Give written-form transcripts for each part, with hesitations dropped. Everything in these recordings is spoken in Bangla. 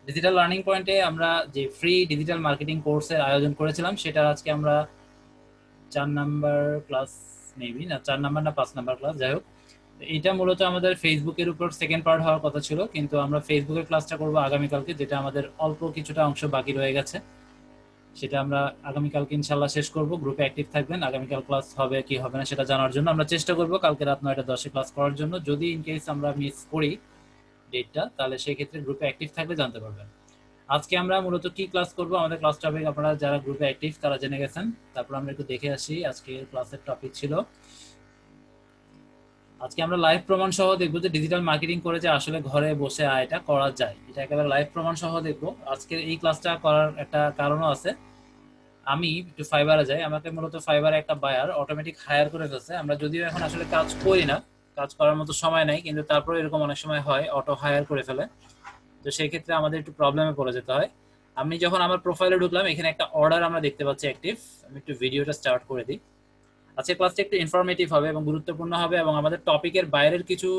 ডিজিটাল লার্নিং পয়েন্টে আমরা যে ফ্রি ডিজিটাল মার্কেটিং কোর্সের আয়োজন করেছিলাম সেটা আজকে আমরা 4 নাম্বার ক্লাস, মেবি না 4 নাম্বার না 5 নাম্বার ক্লাস, যাই হোক। এটা মূলত আমাদের ফেসবুকের উপর সেকেন্ড পার্ট হওয়ার কথা ছিল, কিন্তু আমরা ফেসবুকের ক্লাসটা করবো আগামীকালকে, যেটা আমাদের অল্প কিছুটা অংশ বাকি রয়ে গেছে। সেটা আমরা আগামীকালকে ইনশাল্লাহ শেষ করব। গ্রুপে অ্যাক্টিভ থাকবেন, আগামীকাল ক্লাস হবে কি হবে না সেটা জানার জন্য আমরা চেষ্টা করব কালকে রাত 9টা 10-এ ক্লাস করার জন্য। যদি ইন কেস আমরা মিস করি ডেটটা, তাহলে সেই ক্ষেত্রে গ্রুপে অ্যাক্টিভ থাকলে জানতে পারবেন। আজকে আমরা মূলত কি ক্লাস করব, আমাদের ক্লাস টপিক আপনারা যারা গ্রুপে অ্যাক্টিভ তারা জেনে গেছেন। তারপর আমরা একটু দেখে আসি। আজকে ক্লাসের টপিক ছিল, আজকে আমরা লাইভ প্রমাণ সহ দেখবো যে ডিজিটাল মার্কেটিং করে যে আসলে ঘরে বসে এটা করা যায়, এটা একেবারে লাইভ প্রমাণ সহ দেখবো। আজকের এই ক্লাসটা করার একটা কারণও আছে। আমি একটু ফাইবারে যাই, আমাকে মূলত ফাইবারে একটা বায়ার অটোমেটিক হায়ার করে ফেলছে। আমরা যদিও এখন আসলে কাজ করি না, কাজ করার মতো সময় নাই, কিন্তু তারপরে এরকম অনেক সময় হয় অটো হায়ার করে ফেলে। তো সেই ক্ষেত্রে আমাদের একটু প্রবলেমে পড়ে যেতে হয়। আমি যখন আমার প্রোফাইলে ঢুকলাম, এখানে একটা অর্ডার আমরা দেখতে পাচ্ছি অ্যাক্টিভ। আমি একটু ভিডিওটা স্টার্ট করে দিই। আজকে ক্লাসটা একটু ইনফরমেটিভ হবে এবং গুরুত্বপূর্ণ হবে, এবং আমাদের টপিকের বাইরের কিছু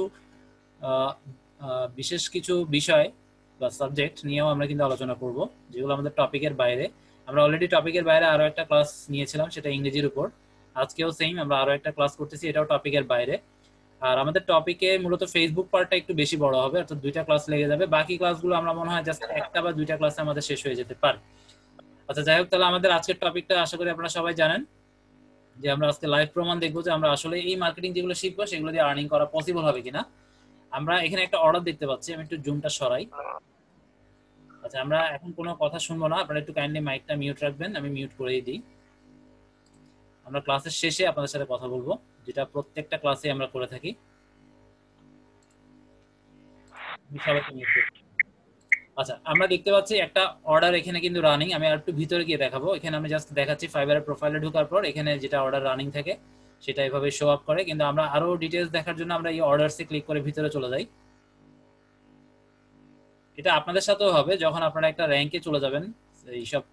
বিশেষ কিছু বিষয় বা সাবজেক্ট নিয়েও আমরা কিন্তু আলোচনা করব, যেগুলো আমাদের টপিকের বাইরে। আমরা অলরেডি টপিকের বাইরে আরো একটা ক্লাস নিয়েছিলাম, সেটা ইংরেজির উপর। আজকেও সেম, আমরা আরো একটা ক্লাস করতেছি, এটাও টপিকের বাইরে। আর আমাদের টপিকে মূলত ফেসবুক পার্টটা একটু বেশি বড় হবে, অর্থাৎ 2টা ক্লাস লেগে যাবে। বাকি ক্লাসগুলো আমরা মনে হয় জাস্ট একটা বা 2টা ক্লাসে আমাদের শেষ হয়ে যেতে পারে। আচ্ছা, যাই হোক, তাহলে আমাদের আজকের টপিকটা আশা করি আপনারা সবাই জানেন, যে আমরা আজকে লাইভ প্রমাণ দেখবো যে আমরা আসলে এই মার্কেটিং যেগুলো শিখবো সেগুলো দিয়ে আর্নিং করা পসিবল হবে কিনা। আমরা এখানে একটা অর্ডার দেখতে পাচ্ছি, আমি একটু জুমটা সরাই। আচ্ছা, আমরা এখন কোনো কথা শুনবো না, আপনারা একটু কাইন্ডলি মাইকটা মিউট রাখবেন, আমি মিউট করেই দিই। আমরা ক্লাসের শেষে আপনাদের সাথে কথা বলবো, যেটা প্রত্যেকটা ক্লাসে আমরা করে থাকি। সবাইকে মিউট করি। আচ্ছা, আমরা দেখতে পাচ্ছি একটা অর্ডার এখানে কিন্তু রানিং। আমি আর একটু ভিতরে গিয়ে দেখাবো। এখানে আমি জাস্ট দেখাচ্ছি ফাইবারের প্রোফাইলে ঢোকার পর এখানে যেটা অর্ডার রানিং থাকে সেটা এভাবে শো আপ করে, কিন্তু আমরা আরো ডিটেলস দেখার জন্য আমরা এই অর্ডারসে ক্লিক করে ভিতরে চলে যাই। এটা আপনাদের সাথেও হবে যখন আপনারা একটা র্যাঙ্কে চলে যাবেন এইসব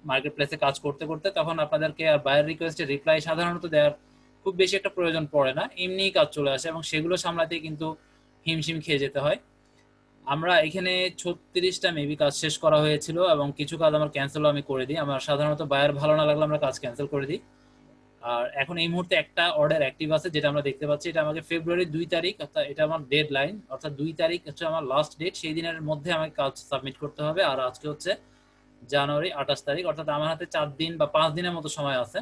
মার্কেট প্লেসে কাজ করতে করতে, তখন আপনাদেরকে আর বায়ার রিকোয়েস্টের রিপ্লাই সাধারণত দেওয়ার খুব বেশি একটা প্রয়োজন পড়ে না, এমনিই কাজ চলে আসে, এবং সেগুলো সামলাতে কিন্তু হিমশিম খেয়ে যেতে হয়। আমরা এখানে 36টা মেবি কাজ শেষ করা হয়েছিল, এবং কিছু কাজ আমার ক্যান্সেলও আমি করে দিই। আমার সাধারণত বায়ার ভালো না লাগলে আমরা কাজ ক্যান্সেল করে দিই। আর এখন এই মুহূর্তে একটা অর্ডার অ্যাক্টিভ আছে, যেটা আমরা দেখতে পাচ্ছি। এটা আমাকে ফেব্রুয়ারির 2 তারিখ, অর্থাৎ এটা আমার ডেড লাইন, অর্থাৎ 2 তারিখ হচ্ছে আমার লাস্ট ডেট। সেই দিনের মধ্যে আমাকে কাজ সাবমিট করতে হবে। আর আজকে হচ্ছে জানুয়ারি 28 তারিখ, অর্থাৎ আমার হাতে 4 দিন বা 5 দিনের মতো সময় আছে।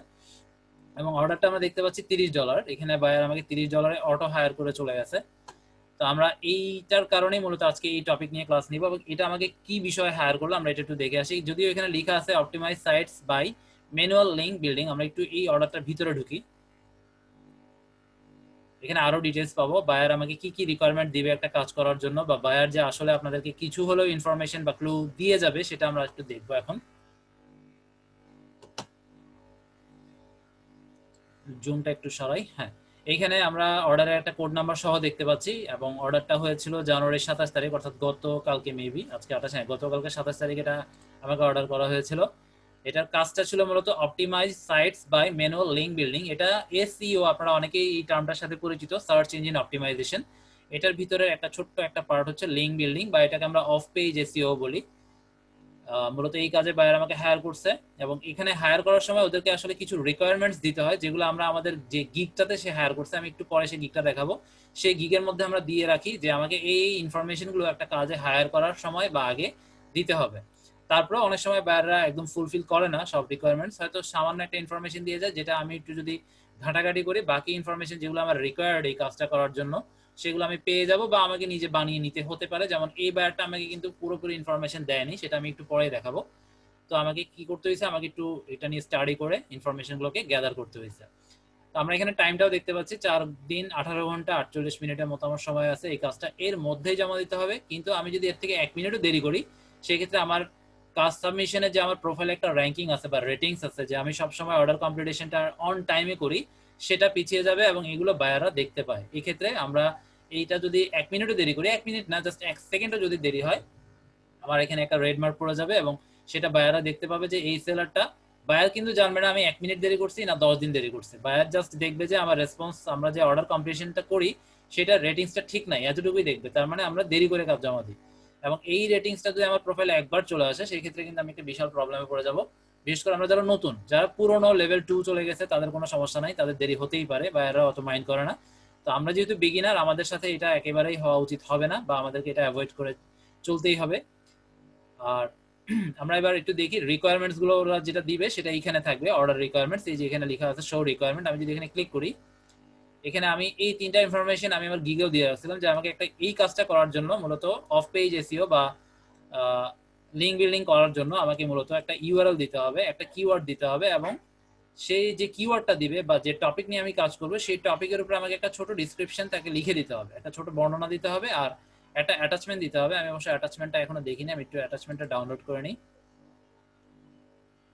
এবং অর্ডারটা আমরা দেখতে পাচ্ছি $30। এখানে বায়ার আমাকে $30 অটো হায়ার করে চলে গেছে। তো আমরা এইটার কারণেই মূলত আজকে এই টপিক নিয়ে ক্লাস নিব, এবং এটা আমাকে কি বিষয়ে হায়ার করলো আমরা এটা একটু দেখে আসি। যদিও এখানে লেখা আছে optimize sites by manual link building, আমরা একটু এই অর্ডারটার ভিতরে ঢুকি। এখানে আরো ডিটেলস পাবো, বায়ার আমাকে কি কি রিকোয়ারমেন্ট দিবে একটা কাজ করার জন্য, বা বায়ার যে আসলে আপনাদেরকে কিছু হলেও ইনফরমেশন বা ক্লু দিয়ে যাবে, সেটা আমরা একটু দেখবো এখন। জুমটা একটু সরাই। হ্যাঁ, এইখানে আমরা অর্ডারের একটা কোড নাম্বার সহ দেখতে পাচ্ছি, এবং অর্ডারটা হয়েছিল জানুয়ারির 27 তারিখ, অর্থাৎ গতকালকে মেবি, আজকে 28, হ্যাঁ গতকালকে 27 তারিখ এটা আমাকে অর্ডার করা হয়েছিল। এটার কাজটা ছিল মূলত optimize sites by manual link building. এটা এসইও, আপনারা অনেকেই এই টার্মটার সাথে পরিচিত, সার্চ ইঞ্জিন অপটিমাইজেশন। এটার ভিতরে একটা ছোট্ট একটা পার্ট হচ্ছে লিঙ্ক বিল্ডিং, বা এটাকে আমরা অফ পেজ এসইও বলি। মূলত এই কাজে বায়ার আমাকে হায়ার করছে, এবং এখানে হায়ার করার সময় ওদেরকে আসলে কিছু রিকোয়ারমেন্টস দিতে হয়, যেগুলো আমরা আমাদের যে গিগটাতে সে হায়ার করছে, আমি একটু পরে সেই গিগটা দেখাবো, সেই গিগের মধ্যে আমরা দিয়ে রাখি যে আমাকে এই ইনফরমেশনগুলো একটা কাজে হায়ার করার সময় বা আগে দিতে হবে। তারপরে অনেক সময় বায়াররা একদম ফুলফিল করে না সব রিকোয়ারমেন্টস, হয়তো সামান্য একটা ইনফরমেশন দিয়ে যায়, যেটা আমি একটু যদি ঘাটাঘাটি করি, বাকি ইনফরমেশন যেগুলো আমার রিকোয়ার্ড এই কাজটা করার জন্য সেগুলো আমি পেয়ে যাব, বা আমাকে নিজে বানিয়ে নিতে হতে পারে। যেমন এই বায়ারটা আমাকে কিন্তু পুরোপুরি ইনফরমেশন দেয়নি, সেটা আমি একটু পরে দেখাবো। তো আমাকে কি করতে হয়েছে, আমাকে একটু এটা নিয়ে স্টাডি করে ইনফরমেশনগুলোকে গ্যাদার করতে হয়েছে। তো আমরা এখানে টাইমটাও দেখতে পাচ্ছি, 4 দিন 18 ঘন্টা 48 মিনিটের মতো আমার সময় আছে এই কাজটা এর মধ্যেই জমা দিতে হবে। কিন্তু আমি যদি এর থেকে 1 মিনিটও দেরি করি, সেক্ষেত্রে আমার কাজ সাবমিশনে যে আমার প্রোফাইলে একটা র্যাঙ্কিং আছে বা রেটিংস আছে, যে আমি সবসময় অর্ডার কমপ্লিটেশনটা অন টাইমে করি, সেটা পিছিয়ে যাবে, এবং এগুলো বায়াররা দেখতে পায়। এই ক্ষেত্রে আমরা এইটা যদি 1 মিনিটও দেরি করি, 1 মিনিট না জাস্ট 1 সেকেন্ডও যদি দেরি হয়, আমার এখানে একটা রেড মার্ক পড়ে যাবে, এবং সেটা বায়াররা দেখতে পাবে যে এই সেলারটা, বায়ার কিন্তু জানবে না আমি 1 মিনিট দেরি করছি না 10 দিন দেরি করছি। বায়ার জাস্ট দেখবে যে আমার রেসপন্স, আমরা যে অর্ডার কমপ্লিশনটা করি সেটা রেটিংসটা ঠিক নাই, এতটুকুই দেখবে, তার মানে আমরা দেরি করে কাজ জমা দিই। এবং এই রেটিংসটা যদি আমার প্রোফাইলে একবার চলে আসে সেই ক্ষেত্রে কিন্তু আমি একটা বিশাল প্রবলেমে পড়ে যাব। বিশেষ করে আমরা যারা নতুন, যারা পুরোনো লেভেল 2 চলে গেছে তাদের কোনো সমস্যা নাই, তাদের দেরি হতেই পারে বা এরা অত মাইন্ড করে না। তো আমরা যেহেতু বিগিনার, আমাদের সাথে এটা একেবারেই হওয়া উচিত হবে না বা আমাদেরকে এটা অ্যাভয়েড করে চলতেই হবে। আর আমরা এবার একটু দেখি রিকোয়ারমেন্টস গুলো ওরা যেটা দিবে সেটা এখানে থাকবে, অর্ডার রিকোয়ারমেন্টস। এই যে এখানে লেখা আছে শো রিকোয়ারমেন্ট, আমি যদি এখানে ক্লিক করি, এখানে আমি এই তিনটা ইনফরমেশন আমি আমার গিগেও দিয়ে রাখছিলাম যে আমাকে একটা এই কাজটা করার জন্য মূলত অফ পেজ এসইও বা লিঙ্ক বিল্ডিং করার জন্য আমাকে মূলত একটা ইউআরএল দিতে হবে, একটা কিওয়ার্ড দিতে হবে, এবং সেই যে কিওয়ার্ডটা দিবে বা যে টপিক নিয়ে আমি কাজ করব সেই টপিকের উপরে আমাকে একটা ছোট ডিসক্রিপশন তাকে লিখে দিতে হবে, একটা ছোট বর্ণনা দিতে হবে, আর একটা অ্যাটাচমেন্ট দিতে হবে। আমি অবশ্যই অ্যাটাচমেন্টটা এখনো দেখিনি, আমি একটু অ্যাটাচমেন্টটা ডাউনলোড করে নিই।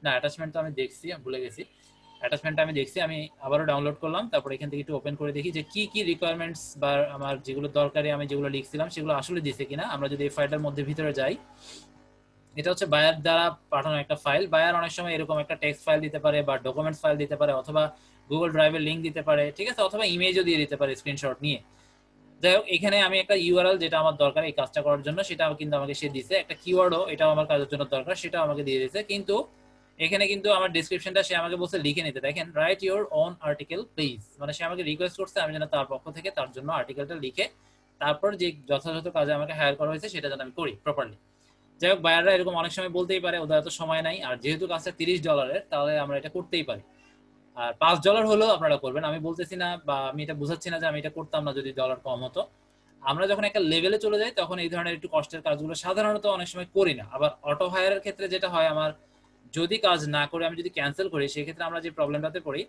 না, অ্যাটাচমেন্ট তো আমি দেখছি, আমি ভুলে গেছি। অ্যাটাচমেন্টটা আমি দেখছি, আমি আবারও ডাউনলোড করলাম। তারপর এখান থেকে একটু ওপেন করে দেখি যে কি কি রিকোয়ারমেন্টস বা আমার যেগুলো দরকারি আমি যেগুলো লিখছিলাম সেগুলো আসলে দিছে কিনা। আমরা যদি এই ফাইলটার মধ্যে ভিতরে যাই, এটা হচ্ছে বায়ার দ্বারা পাঠানো একটা ফাইল। বায়ার অনেক সময় এরকম একটা টেক্সট ফাইল দিতে পারে বা ডকুমেন্টস ফাইল দিতে পারে, অথবা গুগল ড্রাইভের লিঙ্ক দিতে পারে, ঠিক আছে, অথবা ইমেজও দিয়ে দিতে পারে স্ক্রিনশট নিয়ে। যাই হোক, এখানে আমি একটা ইউআরএল যেটা আমার দরকার এই কাজটা করার জন্য সেটাও কিন্তু আমাকে সে দিছে, একটা কিওয়ার্ডও এটাও আমার কাজের জন্য দরকার সেটাও আমাকে দিয়ে দিয়েছে। কিন্তু এখানে কিন্তু আমার ডেসক্রিপশনটা সে আমাকে বলছে লিখে নিতে। দেখেন, right your own article please, মানে সে আমাকে রিকোয়েস্ট করছে আমি যেন তার পক্ষ থেকে তার জন্য আর্টিকেলটা লিখে তারপর যে যথাযথ কাজে আমাকে হায়ার করা হয়েছে সেটা যেন আমি করি প্রপারলি। যাই হোক, বায়াররা এরকম অনেক সময় বলতেই পারে, ওদের এত সময় নাই, আর যেহেতু কাজটা $30 তাহলে আমরা এটা করতেই পারি। আর $5 হলেও আপনারা করবেন, আমি বলতেছি না বা আমি এটা বুঝাচ্ছি না যে আমি এটা করতাম না যদি ডলার কম হতো। আমরা যখন একটা লেভেলে চলে যাই তখন এই ধরনের একটু কষ্টের কাজগুলো সাধারণত অনেক সময় করি না। আবার অটো হায়ারের ক্ষেত্রে যেটা হয়, আমার যদি কাজ না করে আমি যদি ক্যান্সেল করি সেক্ষেত্রে আমরা যে প্রবলেমটাতে পড়ি,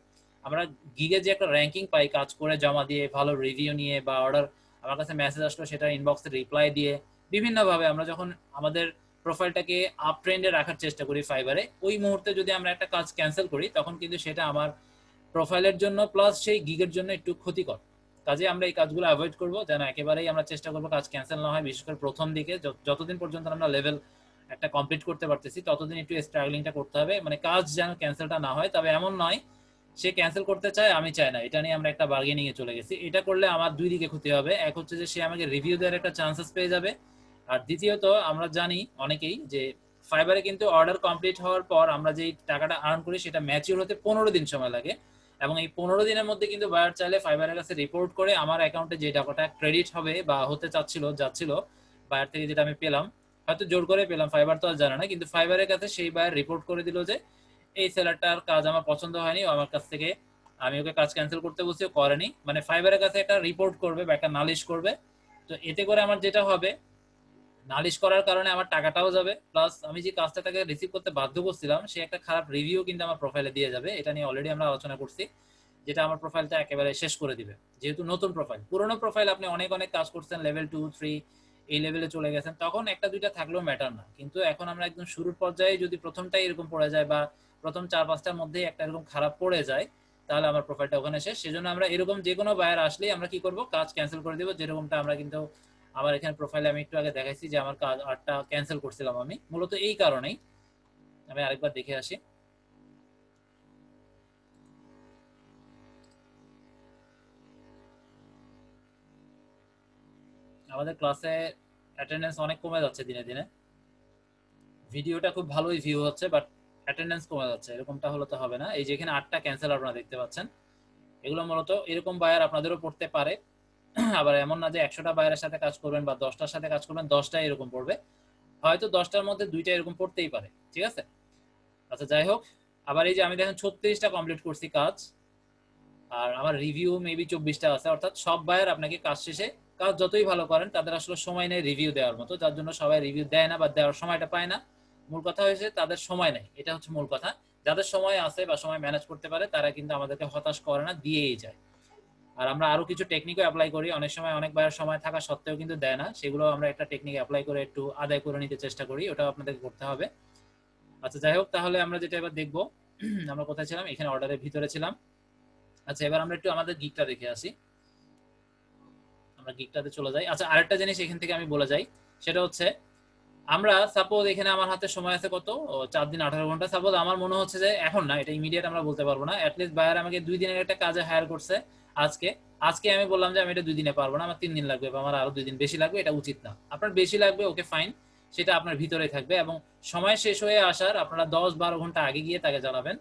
আমরা গিগে যে একটা র্যাঙ্কিং পাই কাজ করে জমা দিয়ে, ভালো রিভিউ নিয়ে, বা অর্ডার আমার কাছে মেসেজ আসলো সেটা ইনবক্সে রিপ্লাই দিয়ে, বিভিন্নভাবে আমরা যখন আমাদের প্রোফাইলটাকে আপ ট্রেন্ডে রাখার চেষ্টা করি ফাইবারে, ওই মুহূর্তে যদি আমরা একটা কাজ ক্যান্সেল করি তখন কিন্তু সেটা আমার প্রোফাইলের জন্য প্লাস সেই গিগের জন্য একটু ক্ষতিকর। কাজে আমরা এই কাজগুলো অ্যাভয়েড করবো, যেন একেবারেই আমরা চেষ্টা করবো কাজ ক্যান্সেল না হয়। বিশেষ করে প্রথম দিকে যতদিন পর্যন্ত আমরা লেভেল একটা কমপ্লিট করতে পারতেছি ততদিন একটু স্ট্রাগলিংটা করতে হবে, মানে কাজ যেন ক্যান্সেলটা না হয়। তবে এমন নয় সে ক্যান্সেল করতে চায় আমি চাই না, এটা নিয়ে আমরা একটা বার্গেনিং এ চলে গেছি। এটা করলে আমার দুই দিকে ক্ষতি হবে, এক হচ্ছে যে সে আমাকে রিভিউ দেওয়ার একটা চান্সেস পেয়ে যাবে, আর দ্বিতীয়ত আমরা জানি অনেকেই যে ফাইবারে কিন্তু অর্ডার কমপ্লিট হওয়ার পর আমরা যে টাকাটা আর্ন করি সেটা ম্যাচিউর হতে 15 দিন সময় লাগে, এবং এই 15 দিনের মধ্যে কিন্তু বায়ার চাইলে ফাইবারের কাছে রিপোর্ট করে আমার অ্যাকাউন্টে যে টাকাটা ক্রেডিট হবে বা হতে যাচ্ছিল বায়ার থেকে, যেটা আমি পেলাম, হয়তো জোর করে পেলাম, ফাইবার তো আর জানে না, কিন্তু ফাইবারের কাছে সেই বায়ার রিপোর্ট করে দিল যে এই সেলারটার কাজ আমার পছন্দ হয়নি, ও আমার কাছ থেকে, আমি ওকে কাজ ক্যান্সেল করতে বলছি, ও করেনি, মানে ফাইবারের কাছে একটা রিপোর্ট করবে বা একটা নালিশ করবে। তো এতে করে আমার যেটা হবে, নালিশ করার কারণে আমার টাকাটাও যাবে, প্লাস আমি যে কাজটা তাকে রিসিভ করতে বাধ্য করছিলাম সে একটা খারাপ রিভিউ কিন্তু আমার প্রোফাইলে দিয়ে যাবে। এটা নিয়ে অলরেডি আমরা আলোচনা করছি, যেটা আমার প্রোফাইলটা একেবারে শেষ করে দিবে। যেহেতু নতুন প্রোফাইল, পুরোনো প্রোফাইল আপনি অনেক অনেক কাজ করছেন, লেভেল 2, 3 এই লেভেলে চলে গেছেন, তখন একটা দুইটা থাকলেও ম্যাটার না। কিন্তু এখন আমরা একদম শুরুর পর্যায়ে যদি প্রথমটাই এরকম পড়ে যায় বা প্রথম 4-5টার মধ্যে একটা এরকম খারাপ পড়ে যায়, তাহলে আমার প্রোফাইলটা ওখানে শেষ। সেজন্য আমরা এরকম যে কোনো বায়ার আসলেই আমরা কি করব, কাজ ক্যান্সেল করে দিব। যেরকমটা আমরা কিন্তু আমার এখানে প্রোফাইলে আমি একটু আগে দেখাইছি যে আমার কাজ আটটা ক্যান্সেল করছিলাম আমি, মূলত এই কারণেই। আমি আরেকবার দেখে আসি। আমাদের ক্লাসে অ্যাটেন্ডেন্স অনেক কমে যাচ্ছে দিনে দিনে, ভিডিওটা খুব ভালোই ভিউ হচ্ছে বাট অ্যাটেন্ডেন্স কমে যাচ্ছে, এরকমটা হলে তো হবে না। এই যে এখানে 8টা ক্যান্সেল আপনারা দেখতে পাচ্ছেন, এগুলো মূলত এরকম বায়ার আপনাদেরও পড়তে পারে। আবার এমন না যে 100টা বায়ারের সাথে কাজ করবেন বা 10টার সাথে কাজ করবেন 10টাই এরকম পড়বে, হয়তো 10টার মধ্যে 2টা এরকম পড়তেই পারে, ঠিক আছে। আচ্ছা, যাই হোক, আবার এই যে আমি দেখেন 36টা কমপ্লিট করছি কাজ, আর আমার রিভিউ মেবি 24টা আছে। অর্থাৎ সব বায়ার আপনাকে কাজ শেষে, কাজ যতই ভালো করেন তাদের আসলে সময় নেই রিভিউ দেওয়ার মতো, যার জন্য সবাই রিভিউ দেয় না বা দেওয়ার সময়টা পায় না। মূল কথা হয়েছে তাদের সময় নেই, এটা হচ্ছে মূল কথা। যাদের সময় আছে বা সময় ম্যানেজ করতে পারে তারা কিন্তু আমাদেরকে হতাশ করে না, দিয়েই যায়। আর আমরা আরো কিছু টেকনিকও অ্যাপ্লাই করি, অনেক সময় অনেক বায়ার সময় থাকা সত্ত্বেও কিন্তু দেয় না, সেগুলো আমরা একটা টেকনিক অ্যাপ্লাই করে একটু আদায় করে নিতে চেষ্টা করি, ওটাও আপনাদেরকে করতে হবে। আচ্ছা, যাই হোক, তাহলে আমরা যেটা এবার দেখবো, আমরা কোথায় ছিলাম, এখানে অর্ডারের ভিতরে ছিলাম। আচ্ছা, এবার আমরা একটু আমাদের গিগটা দেখে আসি, আমরা গিগটাতে চলে যাই। আচ্ছা, আরেকটা জিনিস এখান থেকে আমি বলে যাই, সেটা হচ্ছে আমরা সাপোজ এখানে আমার হাতে সময় আছে কত, 4 দিন 18 ঘন্টা। সাপোজ আমার মনে হচ্ছে যে এখন না, এটা ইমিডিয়েট আমরা বলতে পারবো না, অ্যাটলিস্ট বায়ার আমাকে 2 দিনের একটা কাজে হায়ার করছে, আজকে আজকে আমি বললাম যে আমি এটা 2 দিনে পারবো না, আমার 3 দিন লাগবে বা আমার আরো 2 দিন বেশি লাগবে, এটা উচিত না। আপনার বেশি লাগবে, ওকে ফাইন, সেটা আপনার ভিতরে থাকবে এবং সময় শেষ হয়ে আসার আপনারা 10-12 ঘন্টা আগে গিয়ে তাকে জানাবেন।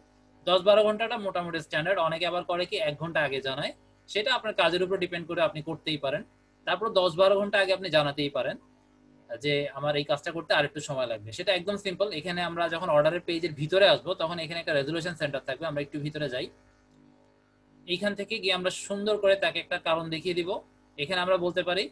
10-12 ঘন্টাটা মোটামুটি স্ট্যান্ডার্ড। অনেকে আবার করে কি 1 ঘন্টা আগে জানায়, সেটা আপনার কাজের উপর ডিপেন্ড করে, আপনি করতেই পারেন। তারপর 10-12 ঘন্টা আগে আপনি জানাতেই পারেন যে আমার এই কাজটা করতে আরেকটু সময় লাগবে। সেটা একদম সিম্পল। এখানে আমরা যখন অর্ডারের পেজের ভিতরে আসবো তখন এখানে একটা রেজুলেশন সেন্টার থাকবে, আমরা একটু ভিতরে যাই। এইখান থেকে গিয়ে আমরা সুন্দর করে তাকে একটা কারণ দেখিয়ে দিব। এখানে আমরা বলতে পারি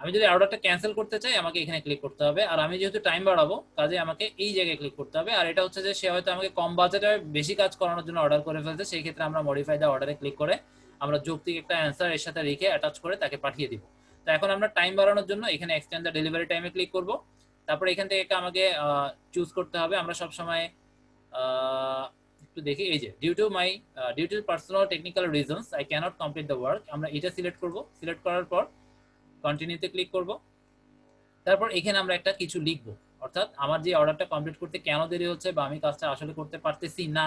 আমি যদি অর্ডারটা ক্যান্সেল করতে চাই আমাকে এখানে ক্লিক করতে হবে, আর আমি যেহেতু টাইম বাড়াবো কাজে আমাকে এই জায়গায় ক্লিক করতে হবে। আর এটা হচ্ছে যে সে হয়তো আমাকে কম বাজেটে বেশি কাজ করানোর জন্য অর্ডার করে ফেলছে, সেই ক্ষেত্রে আমরা মডিফাই দ্য অর্ডারে ক্লিক করে আমরা যৌক্তিক একটা অ্যান্সার এর সাথে রেখে অ্যাটাচ করে তাকে পাঠিয়ে দিব। তো এখন আমরা টাইম বাড়ানোর জন্য এখানে এক্সটেন্ড দ্য ডেলিভারি টাইমে ক্লিক করব। তারপরে এখান থেকে আমাকে চুজ করতে হবে। আমরা সব সময় একটু দেখি, এই যে due to personal technical reasons I can't complete the work, আমরা এটা সিলেক্ট করব। সিলেক্ট করার পর কন্টিনিউতে ক্লিক করব। তারপর এখানে আমরা একটা কিছু লিখব, অর্থাৎ আমার যে অর্ডারটা কমপ্লিট করতে কেন দেরি হচ্ছে, বা আমি কাজটা আসলে করতে পারতেছি না,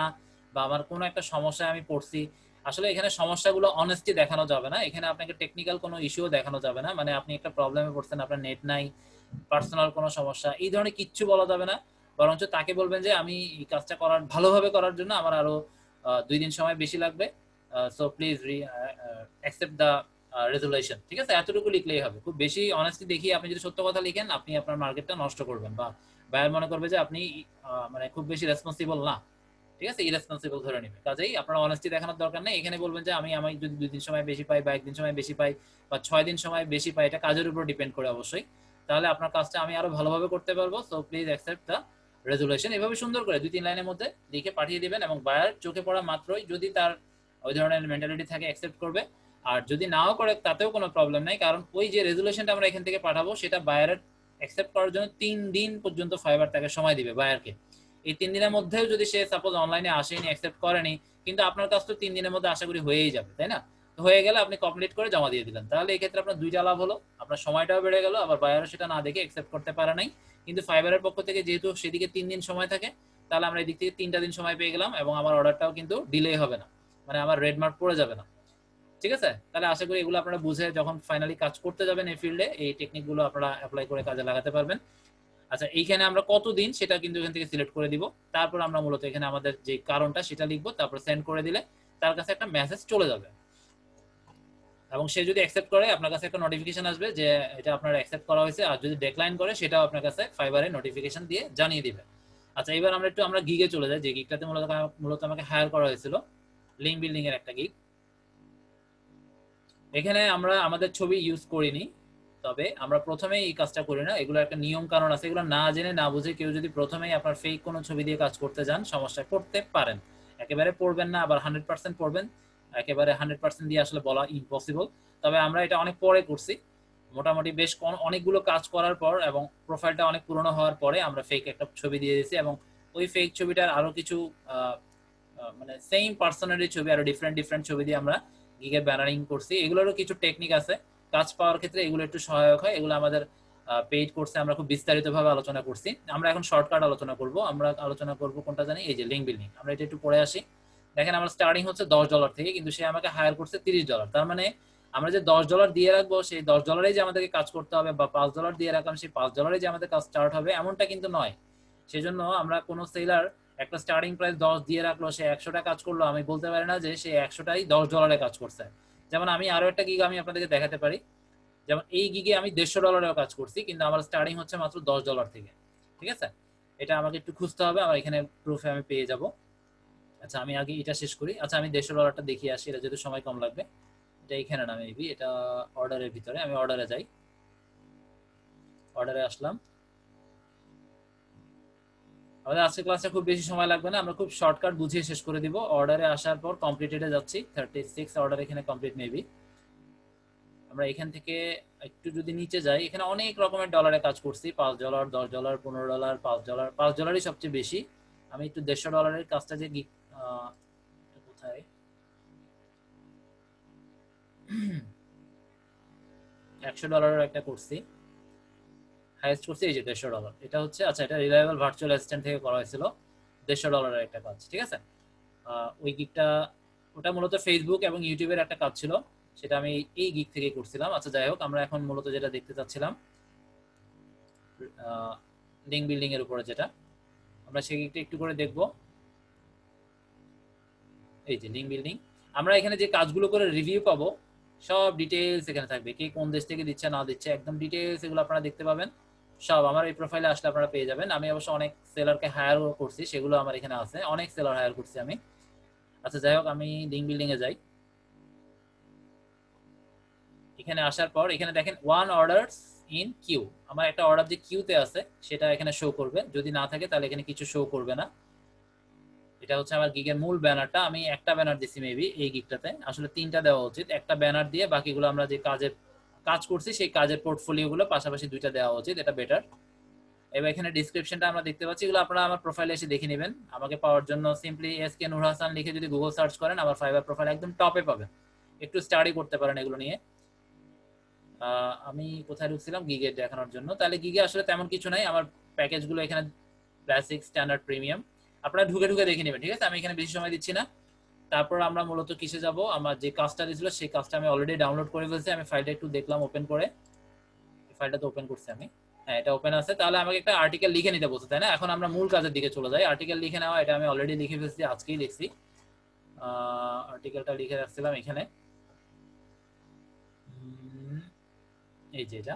বা আমার কোনো একটা সমস্যায় আমি পড়ছি। আসলে এখানে সমস্যাগুলো অনেস্টি দেখানো যাবে না, এখানে আপনাকে টেকনিক্যাল কোনো ইস্যুও দেখানো যাবে না, মানে আপনি একটা প্রবলেমে পড়ছেন, আপনার নেট নাই, পার্সোনাল কোনো সমস্যা, এই ধরনের কিচ্ছু বলা যাবে না। বরঞ্চ তাকে বলবেন যে আমি এই কাজটা ভালোভাবে করার জন্য আমার আরো 2 দিন সময় বেশি লাগবে, so please accept the resolution. ঠিক আছে, এতটুকু লিখলেই হবে। খুব বেশি অনেস্টি দেখিয়ে আপনি যদি সত্য কথা লিখেন আপনি আপনার মার্কেটটা নষ্ট করবেন, বা বায়ার মনে করবে যে আপনি মানে খুব বেশি রেসপন্সিবল না। ঠিক আছে, ইরেসপন্সিবল ধরে নেবে। কাজেই আপনার অনেস্টি দেখানোর দরকার নেই। এখানে বলবেন যে আমি যদি 2 দিন সময় বেশি পাই, বা 1 দিন সময় বেশি পাই, বা 6 দিন সময় বেশি পাই, এটা কাজের উপর ডিপেন্ড করে অবশ্যই, তাহলে আপনার কাজটা আমি আরো ভালোভাবে করতে পারবো, so please accept the resolution. এভাবে সুন্দর করে 2-3 লাইনের মধ্যে লিখে পাঠিয়ে দিবেন, এবং বায়ার চোখে পড়া মাত্রই যদি তার ওই ধরনের মেন্টালিটি থাকে অ্যাকসেপ্ট করবে। আর যদি নাও করে তাতেও কোনো প্রবলেম নাই, কারণ ওই যে রেজুলেশনটা আমরা এখান থেকে পাঠাবো সেটা বায়ারের অ্যাকসেপ্ট করার জন্য 3 দিন পর্যন্ত ফাইবার তাকে সময় দিবে বায়ারকে। এই 3 দিনের মধ্যেও যদি সে সাপোজ অনলাইনে আসেনি, অ্যাকসেপ্ট করেনি, কিন্তু আপনার কাজ তো 3 দিনের মধ্যে আশা করি হয়েই যাবে, তাই না? তো হয়ে গেলে আপনি কমপ্লিট করে জমা দিয়ে দিলেন, তাহলে এই ক্ষেত্রে আপনার দুইটা লাভ হলো, আপনার সময়টাও বেড়ে গেল, আবার বায়ারও সেটা না দেখে অ্যাকসেপ্ট করতে পারে নাই। কিন্তু ফাইবারের পক্ষ থেকে যেহেতু সেদিকে 3 দিন সময় থাকে, তাহলে আমরা এদিক থেকে 3টা দিন সময় পেয়ে গেলাম, এবং আমার অর্ডারটাও কিন্তু ডিলে হবে না, মানে আমার রেড মার্ক পড়ে যাবে না। ঠিক আছে, তাহলে আশা করি এগুলো আপনারা বুঝে যখন ফাইনালি কাজ করতে যাবেন এই ফিল্ডে এই টেকনিকগুলো আপনারা অ্যাপ্লাই করে কাজে লাগাতে পারবেন। আচ্ছা, এইখানে আমরা কতদিন সেটা কিন্তু এখান থেকে সিলেক্ট করে দিব। তারপর আমরা মূলত এখানে আমাদের যে কারণটা সেটা লিখবো, তারপর সেন্ড করে দিলে তার কাছে একটা মেসেজ চলে যাবে, এবং সে যদি অ্যাকসেপ্ট করে আপনার কাছে একটা নোটিফিকেশন আসবে যে এটা আপনার অ্যাকসেপ্ট করা হয়েছে, আর যদি ডেক্লাইন করে সেটাও আপনার কাছে ফাইবারে নোটিফিকেশন দিয়ে জানিয়ে দিবে। আচ্ছা, এবার আমরা আমরা গিগে চলে যাই, যে গিগটাতে মূলত আমাকে হায়ার করা হয়েছিল, লিঙ্ক বিল্ডিং এর একটা গিগ। এখানে আমরা আমাদের ছবি ইউজ করিনি, তবে আমরা প্রথমেই এই কাজটা করি না, এগুলো একটা নিয়ম কারণ আছে, এগুলো না জেনে না বুঝে কেউ যদি প্রথমেই আপনার ফেক কোনো ছবি দিয়ে কাজ করতে যান সমস্যায় পড়তে পারেন। একেবারে পড়বেন না, আবার 100% পড়বেন, একেবারে 100% দিয়ে আসলে বলা ইম্পসিবল। তবে আমরা এটা অনেক পরে করছি, মোটামুটি বেশ অনেকগুলো কাজ করার পর এবং প্রোফাইলটা অনেক পুরনো হওয়ার পরে আমরা ফেক একটা ছবি দিয়ে দিয়েছি, এবং ওই ফেক ছবিটার আরো কিছু মানে সেম পার্সোনালিটি ছবি আরো ডিফারেন্ট ডিফারেন্ট ছবি দিয়ে আমরা গিগে ব্যানারিং করছি। এগুলোরও কিছু টেকনিক আছে কাজ পাওয়ার ক্ষেত্রে, এগুলো একটু সহায়ক হয়। এগুলো আমাদের পেইড কোর্সে আমরা খুব বিস্তারিতভাবে আলোচনা করছি। আমরা এখন শর্টকাট আলোচনা করব। আমরা আলোচনা করব কোনটা জানি, এই যে লিঙ্ক বিল্ডিং। আমরা এটা একটু পড়ে আসি। দেখেন আমার স্টার্টিং হচ্ছে $10 থেকে, কিন্তু সে আমাকে হায়ার করছে $30। তার মানে আমরা যে $10 দিয়ে রাখবো সেই $10 যে আমাদেরকে কাজ করতে হবে, বা $5 দিয়ে রাখলাম সেই $5 যে আমাদের কাজ স্টার্ট হবে, এমনটা কিন্তু নয়। সেজন্য আমরা কোনো সেলার একটা স্টার্টিং প্রাইস 10 দিয়ে রাখলো, সে 100টা কাজ করলো, আমি বলতে পারি না যে সে 100টাই $10 কাজ করছে। যেমন আমি আরো একটা গিগ আমি আপনাদেরকে দেখাতে পারি, যেমন এই গিগে আমি $150 কাজ করছি, কিন্তু আমার স্টার্টিং হচ্ছে মাত্র $10 থেকে। ঠিক আছে, এটা আমাকে একটু খুঁজতে হবে, আমার এখানে প্রুফে আমি পেয়ে যাব। আচ্ছা, আমি আগে এটা শেষ করি। আচ্ছা, আমি $150টা দেখিয়ে আসি, এটা যেহেতু সময় কম লাগবে। এটা এখানে না, মেবি এটা অর্ডারের ভিতরে, আমি অর্ডারে যাই, অর্ডারে আসলাম। আমাদের আজকে ক্লাসে খুব বেশি সময় লাগবে না, আমরা খুব শর্টকাট বুঝিয়ে শেষ করে দিব। অর্ডারে আসার পর কমপ্লিটেডে যাচ্ছি, 36 অর্ডার এখানে কমপ্লিট মেবি। আমরা এখান থেকে একটু যদি নিচে যাই, এখানে অনেক রকমের ডলারে কাজ করছি, $5, $10, $15, $5, $5ই সবচেয়ে বেশি। আমি একটু $150 কাজটা যে কোথায় $100 একটা করছি, হাইয়েস্ট করছি, এই যে $150। এটা হচ্ছে, আচ্ছা, এটা রিলায়েবল ভার্চুয়াল অ্যাসিস্ট্যান্ট থেকে করা হয়েছিল, $150 একটা কাজ। ঠিক আছে, ওই গিকটা ওটা মূলত ফেসবুক এবং ইউটিউবের একটা কাজ ছিল, সেটা আমি এই গিগ থেকে করছিলাম। আচ্ছা যাই হোক, আমরা এখন মূলত যেটা দেখতে চাচ্ছিলাম লিঙ্ক বিল্ডিং এর উপরে, যেটা আমরা সেই গিগটা একটু করে দেখব। এই যে লিঙ্ক বিল্ডিং, আমরা এখানে যে কাজগুলো করে রিভিউ পাবো সব ডিটেইলস এখানে থাকবে, কে কোন দেশ থেকে দিচ্ছে না দিচ্ছে একদম ডিটেইলস এগুলো আপনারা দেখতে পাবেন সব। আমার এই প্রোফাইলে আসলে আপনারা পেয়ে যাবেন। আমি অবশ্য অনেক সেলারকে হায়ারও করছি, সেগুলো আমার এখানে আছে, অনেক সেলার হায়ার করছি আমি। আচ্ছা যাই হোক, আমি লিঙ্ক বিল্ডিং এ যাই। এখানে আসার পর এখানে দেখেন ওয়ান অর্ডারস ইন কিউ, আমার একটা অর্ডার যে কিউতে আছে সেটা এখানে শো করবে, যদি না থাকে তাহলে এখানে কিছু শো করবে না। এটা হচ্ছে আমার গিগের মূল ব্যানারটা, আমি একটা ব্যানার দিছি মেবি এই গিগটাতে, আসলে তিনটা দেওয়া উচিত। একটা ব্যানার দিয়ে বাকিগুলো আমরা যে কাজ করছি সেই কাজের পোর্টফোলিও গুলো পাশাপাশি দুইটা দেওয়া উচিত, এটা বেটার। এবার এখানে ডিসক্রিপশনটা আমরা দেখতে পাচ্ছি, এগুলো আপনারা আমার প্রোফাইলে এসে দেখে নেবেন। আমাকে পাওয়ার জন্য সিম্পলি এসকে নূর হাসান লিখে যদি গুগল সার্চ করেন আমার ফাইবার প্রোফাইল একদম টপে পাবেন, একটু স্টাডি করতে পারেন এগুলো নিয়ে। আমি কোথায় ঢুকছিলাম, গিগে দেখানোর জন্য। তাহলে গিগে আসলে তেমন কিছু নাই, আমার প্যাকেজগুলো এখানে বেসিক, স্ট্যান্ডার্ড, প্রিমিয়াম, আপনারা ঢুকে ঢুকে দেখে নেবেন, ঠিক আছে? আমি এখানে বেশি সময় দিচ্ছি না। তারপর আমরা মূলত কিসে যাব, আমার যে কাজটা দিয়েছিল সেই কাজটা আমি অলরেডি ডাউনলোড করে ফেলছি। আমি ফাইলটা একটু দেখলাম ওপেন করে, ফাইলটা তো ওপেন করছি আমি, হ্যাঁ এটা ওপেন আছে। তাহলে আমাকে একটা আর্টিকেল লিখে নিতে বলছে, তাই না? এখন আমরা মূল কাজের দিকে চলে যাই। আর্টিকেল লিখে নেওয়া, এটা আমি অলরেডি লিখে ফেলছি, আজকেই লিখছি। আর্টিকেলটা লিখে রাখছিলাম এখানে, এই যে এটা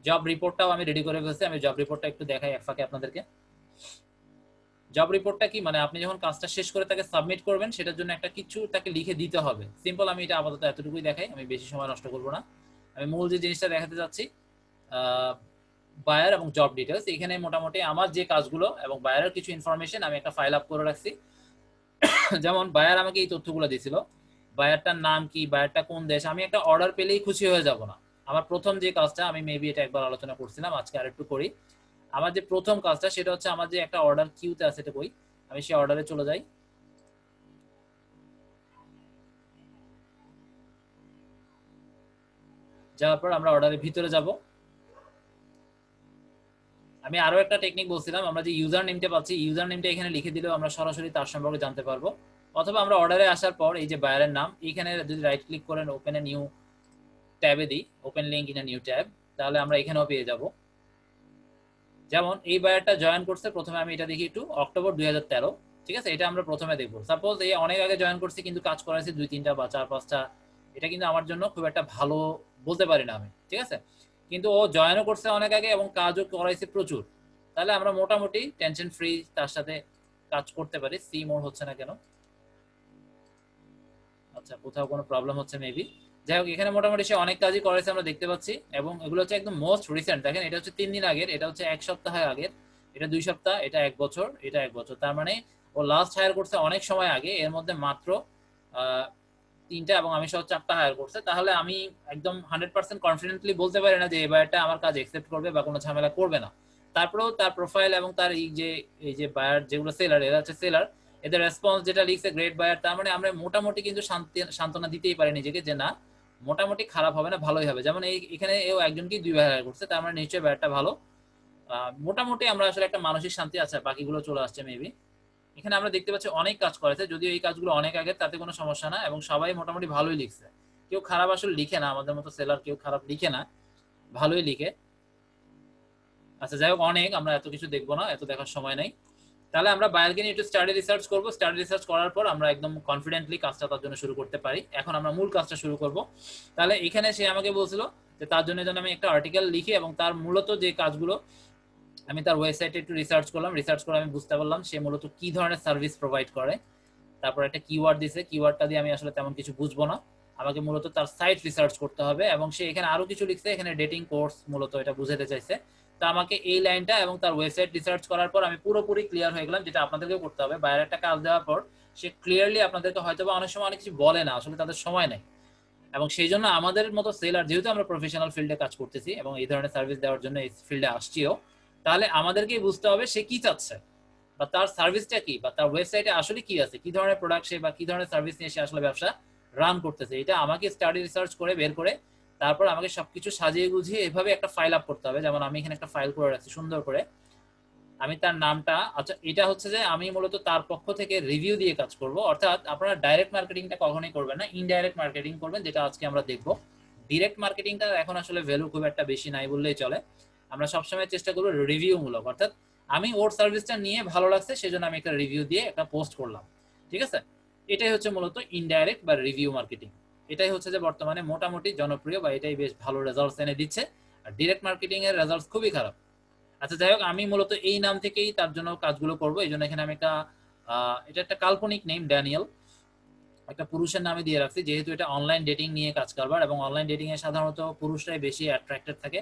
জব রিপোর্টটাও আমি রেডি করে ফেলছি। আমি জব রিপোর্টটা একটু দেখাই এক ফাঁকে আপনাদেরকে। জব রিপোর্টটা কি, মানে আপনি যখন কাজটা শেষ করে তাকে সাবমিট করবেন সেটার জন্য একটা কিছু তাকে লিখে দিতে হবে, সিম্পল। আমি এটা আপাতত এতটুকুই দেখাই, আমি বেশি সময় নষ্ট করব না। আমি মূল যে জিনিসটা দেখাতে যাচ্ছি, বায়ার এবং জব ডিটেলস, এখানে মোটামুটি আমার যে কাজগুলো এবং বায়ারের কিছু ইনফরমেশন আমি একটা ফাইল আপ করে রাখছি। যেমন বায়ার আমাকে এই তথ্যগুলো দিয়েছিল, বায়ারটার নাম কি, বায়ারটা কোন দেশ। আমি একটা অর্ডার পেলেই খুশি হয়ে যাব না। আমার প্রথম যে কাজটা, আমি মেবি এটা একবার আলোচনা করছিলাম, আজকে আরেকটু করি। আমার যে প্রথম কাজটা সেটা হচ্ছে আমার যে একটা অর্ডার কিউতে আছে, এটা কই, আমি সেই অর্ডারে চলে যাই। যাওয়ার পর আমরা অর্ডারের ভিতরে যাব। আমি আরো একটা টেকনিক বলছিলাম, আমরা যে ইউজার নেমটা পাচ্ছি, ইউজার নেমটা এখানে লিখে দিলেও আমরা সরাসরি তার সম্পর্কে জানতে পারবো। অথবা আমরা অর্ডারে আসার পর এই যে বায়ারের নাম, এখানে যদি রাইট ক্লিক করেন ওপেন এ নিউ ট্যাবে দিই, open link in a new tab, তাহলে আমরা এখানেও পেয়ে যাব। যেমন এই বায়ারটা জয়েন করছে, প্রথমে আমি এটা দেখি একটু, অক্টোবর 2013, ঠিক আছে? এটা আমরা প্রথমে দেখবো। সাপোজ এই অনেক আগে জয়েন করছি কিন্তু কাজ করাইছি 2-3টা বা 4-5টা, এটা কিন্তু আমার জন্য খুব একটা ভালো বলতে পারি না আমি, ঠিক আছে? কিন্তু ও জয়েনও করছে অনেক আগে এবং কাজও করাইছে প্রচুর, তাহলে আমরা মোটামুটি টেনশন ফ্রি তার সাথে কাজ করতে পারি। সি মোর হচ্ছে না কেন, আচ্ছা কোথাও কোনো প্রবলেম হচ্ছে মেবি। যাই হোক, এখানে মোটামুটি সে অনেক কাজই করেছে আমরা দেখতে পাচ্ছি, এবং এগুলো হচ্ছে একদম মোস্ট রিসেন্ট। দেখেন এটা হচ্ছে 3 দিন আগের, এটা হচ্ছে 1 সপ্তাহ আগের, এটা 2 সপ্তাহ, এটা 1 বছর, এটা 1 বছর। তার মানে ও লাস্ট হায়ার করছে অনেক সময় আগে, এর মধ্যে মাত্র 3টা এবং আমি সহ 4টা হায়ার করছে। তাহলে আমি একদম 100% কনফিডেন্টলি বলতে পারি না যে এবারটা আমার কাজ অ্যাকসেপ্ট করবে বা কোনো ঝামেলা করবে না। তারপরেও তার প্রোফাইল এবং তার এই যে বায়ার যেগুলো সেলার, এরা হচ্ছে সেলার, এদের রেসপন্স যেটা লিখছে গ্রেট বায়ার, তার মানে আমরা মোটামুটি কিন্তু সান্ত্বনা দিতেই পারি নিজেকে যে না, মোটামুটি খারাপ হবে না, ভালোই হবে। যেমন এখানে এও একজনকেই 2 হায়ার করছে, তার মানে নিশ্চয়ই বায়ারটা ভালো। মোটামুটি আমরা আসলে একটা মানসিক শান্তি আছে। বাকিগুলো চলে আসছে মেবি। এখানে আমরা দেখতে পাচ্ছি অনেক কাজ করেছে, যদিও এই কাজগুলো অনেক আগে, তাতে কোনো সমস্যা না, এবং সবাই মোটামুটি ভালোই লিখছে। কেউ খারাপ আসলে লিখে না, আমাদের মতো সেলার কেউ খারাপ লিখে না, ভালোই লিখে। আচ্ছা যাই হোক, অনেক, আমরা এত কিছু দেখবো না, এত দেখার সময় নেই। তাহলে আমরা বায়ারকে নিয়ে একটু স্টাডি রিসার্চ করবো। স্টাডি রিসার্চ করার পর আমরা একদম কনফিডেন্টলি কাজটা তার জন্য শুরু করতে পারি। এখন আমরা মূল কাজটা শুরু করব। তাহলে এখানে সে আমাকে বলছিল যে তার জন্য যেন আমি একটা আর্টিকেল লিখি, এবং তার মূলত যে কাজগুলো আমি তার ওয়েবসাইটে একটু রিসার্চ করলাম। রিসার্চ করে আমি বুঝতে পারলাম সে মূলত কি ধরনের সার্ভিস প্রোভাইড করে। তারপর একটা কিওয়ার্ড দিছে, কিওয়ার্ডটা দিয়ে আমি আসলে তেমন কিছু বুঝবো না, আমাকে মূলত তার সাইট রিসার্চ করতে হবে। এবং সে এখানে আরো কিছু লিখছে, এখানে ডেটিং কোর্স মূলত এটা বুঝাতে চাইছে। তো আমাকে এই লাইনটা এবং তার ওয়েবসাইট রিসার্চ করার পর আমি পুরোপুরি ক্লিয়ার হয়ে গেলাম, যেটা আপনাদেরকেও করতে হবে। বাইরের একটা কাজ দেওয়ার পর সে ক্লিয়ারলি আপনাদেরকে হয়তো বা অনেক সময় অনেক কিছু বলে না, আসলে তাদের সময় নেই। এবং সেই জন্য আমাদের মতো সেলার, যেহেতু আমরা প্রফেশনাল ফিল্ডে কাজ করতেছি এবং এই ধরনের সার্ভিস দেওয়ার জন্য এই ফিল্ডে আসছিও, তাহলে আমাদেরকেই বুঝতে হবে সে কি চাচ্ছে, বা তার সার্ভিসটা কি, বা তার ওয়েবসাইটে আসলে কি আছে, কি ধরনের প্রোডাক্ট সে বা কি ধরনের সার্ভিস নিয়ে সে আসলে ব্যবসা রান করতেছে। এটা আমাকে স্টাডি রিসার্চ করে বের করে তারপর আমাকে সবকিছু সাজিয়ে গুছিয়ে এভাবে একটা ফাইল আপ করতে হবে। যেমন আমি এখানে একটা ফাইল করে রাখছি সুন্দর করে। আমি তার নামটা, আচ্ছা এটা হচ্ছে যে আমি মূলত তার পক্ষ থেকে রিভিউ দিয়ে কাজ করব, অর্থাৎ আপনারা ডাইরেক্ট মার্কেটিংটা কখনোই করবেন না, ইনডাইরেক্ট মার্কেটিং করবেন, যেটা আজকে আমরা দেখব। ডিরেক্ট মার্কেটিংটা এখন আসলে ভ্যালু খুব একটা বেশি নাই বললেই চলে। আমরা সবসময় চেষ্টা করবো রিভিউ মূলক, অর্থাৎ আমি ওর সার্ভিসটা নিয়ে ভালো লাগছে সেজন্য আমি একটা রিভিউ দিয়ে একটা পোস্ট করলাম, ঠিক আছে। এটাই হচ্ছে মূলত ইনডাইরেক্ট বা রিভিউ মার্কেটিং। এটাই হচ্ছে যে বর্তমানে মোটামুটি জনপ্রিয় বা এটাই বেশ ভালো রেজাল্টস এনে দিচ্ছে। আর ডিরেক্ট মার্কেটিং এর রেজাল্টস খুবই খারাপ। আচ্ছা যাই হোক, আমি মূলত এই নাম থেকেই তার জন্য কাজগুলো করব, এই জন্য এখানে আমি একটা এটা একটা কাল্পনিক নেম ড্যানিয়েল, একটা পুরুষের নামে দিয়ে রাখছি, যেহেতু এটা অনলাইন ডেটিং নিয়ে কাজ কারবার এবং অনলাইন ডেটিং এ সাধারণত পুরুষরাই বেশি অ্যাট্রাক্টেড থাকে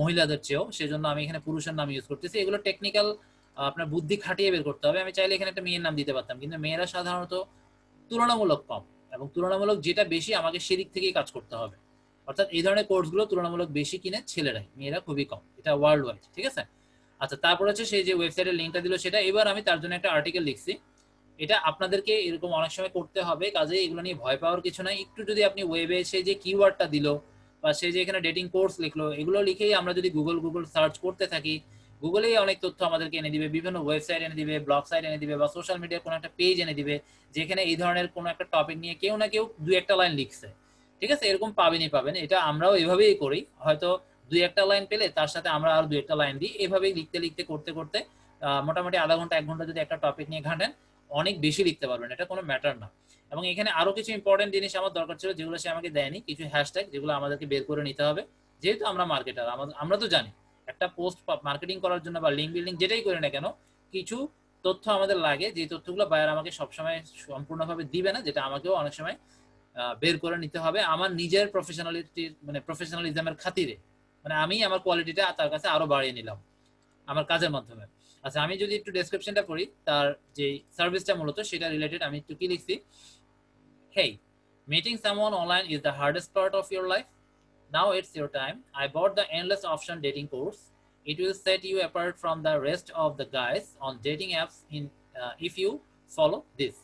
মহিলাদের চেয়েও, সেজন্য আমি এখানে পুরুষের নাম ইউজ করতেছি। এগুলো টেকনিক্যাল, আপনার বুদ্ধি খাটিয়ে বের করতে হবে। আমি চাইলে এখানে একটা মেয়ের নাম দিতে পারতাম, কিন্তু মেয়েরা সাধারণত তুলনামূলক কম, এবং তুলনামূলক যেটা বেশি আমাকে সেদিক থেকেই কাজ করতে হবে। অর্থাৎ এই ধরনের কোর্সগুলো তুলনামূলক বেশি কিনে ছেলেরাই, মেয়েরা খুবই কম, এটা ওয়ার্ল্ড ওয়াইড, ঠিক আছে। আচ্ছা তারপর হচ্ছে সেই যে ওয়েবসাইটের লিঙ্কটা দিল সেটা, এবার আমি তার জন্য একটা আর্টিকেল লিখছি। এটা আপনাদেরকে এরকম অনেক সময় করতে হবে, কাজে এগুলো নিয়ে ভয় পাওয়ার কিছু নাই। একটু যদি আপনি ওয়েবে সে যে কিওয়ার্ডটা দিল বা সে যে এখানে ডেটিং কোর্স লিখলো, এগুলো লিখেই আমরা যদি গুগল সার্চ করতে থাকি, গুগলেই অনেক তথ্য আমাদেরকে এনে দিবে, বিভিন্ন ওয়েবসাইট এনে দিবে, ব্লগ সাইট এনে দিবে, বা সোশ্যাল মিডিয়ার কোনো একটা পেজ এনে দিবে যেখানে এই ধরনের কোনো একটা টপিক নিয়ে কেউ না কেউ দুই একটা লাইন লিখছে, ঠিক আছে। এরকম পাবেন, এটা আমরাও এভাবেই করি, হয়তো দুই একটা লাইন পেলে তার সাথে আমরা আর দুই একটা লাইন দিই, এভাবেই লিখতে লিখতে করতে করতে মোটামুটি আধা ঘন্টা 1 ঘন্টা যদি একটা টপিক নিয়ে ঘাঁটেন অনেক বেশি লিখতে পারবেন, এটা কোনো ম্যাটার না। এবং এখানে আরো কিছু ইম্পর্টেন্ট জিনিস আমার দরকার ছিল যেগুলো সে আমাকে দেয়নি, কিছু হ্যাশট্যাগ যেগুলো আমাদেরকে বের করে নিতে হবে, যেহেতু আমরা মার্কেটার, আমরা তো জানি একটা পোস্ট মার্কেটিং করার জন্য বা লিঙ্ক বিল্ডিং যেটাই করি না কেন, কিছু তথ্য আমাদের লাগে, যে তথ্যগুলো বায়ার আমাকে সবসময় সম্পূর্ণভাবে দিবে না, যেটা আমাকেও অনেক সময় বের করে নিতে হবে আমার নিজের প্রফেশনালিটির মানে প্রফেশনালিজমের খাতিরে, মানে আমি আমার কোয়ালিটিটা তার কাছে আরো বাড়িয়ে নিলাম আমার কাজের মাধ্যমে। আচ্ছা আমি যদি একটু ডেসক্রিপশনটা পড়ি, তার যে সার্ভিসটা মূলত সেটা রিলেটেড আমি একটু কি লিখছি। হেই, meeting someone online is the hardest part of your life. Now it's your time. I bought the endless option dating course. It will set you apart from the rest of the guys on dating apps in if you follow this.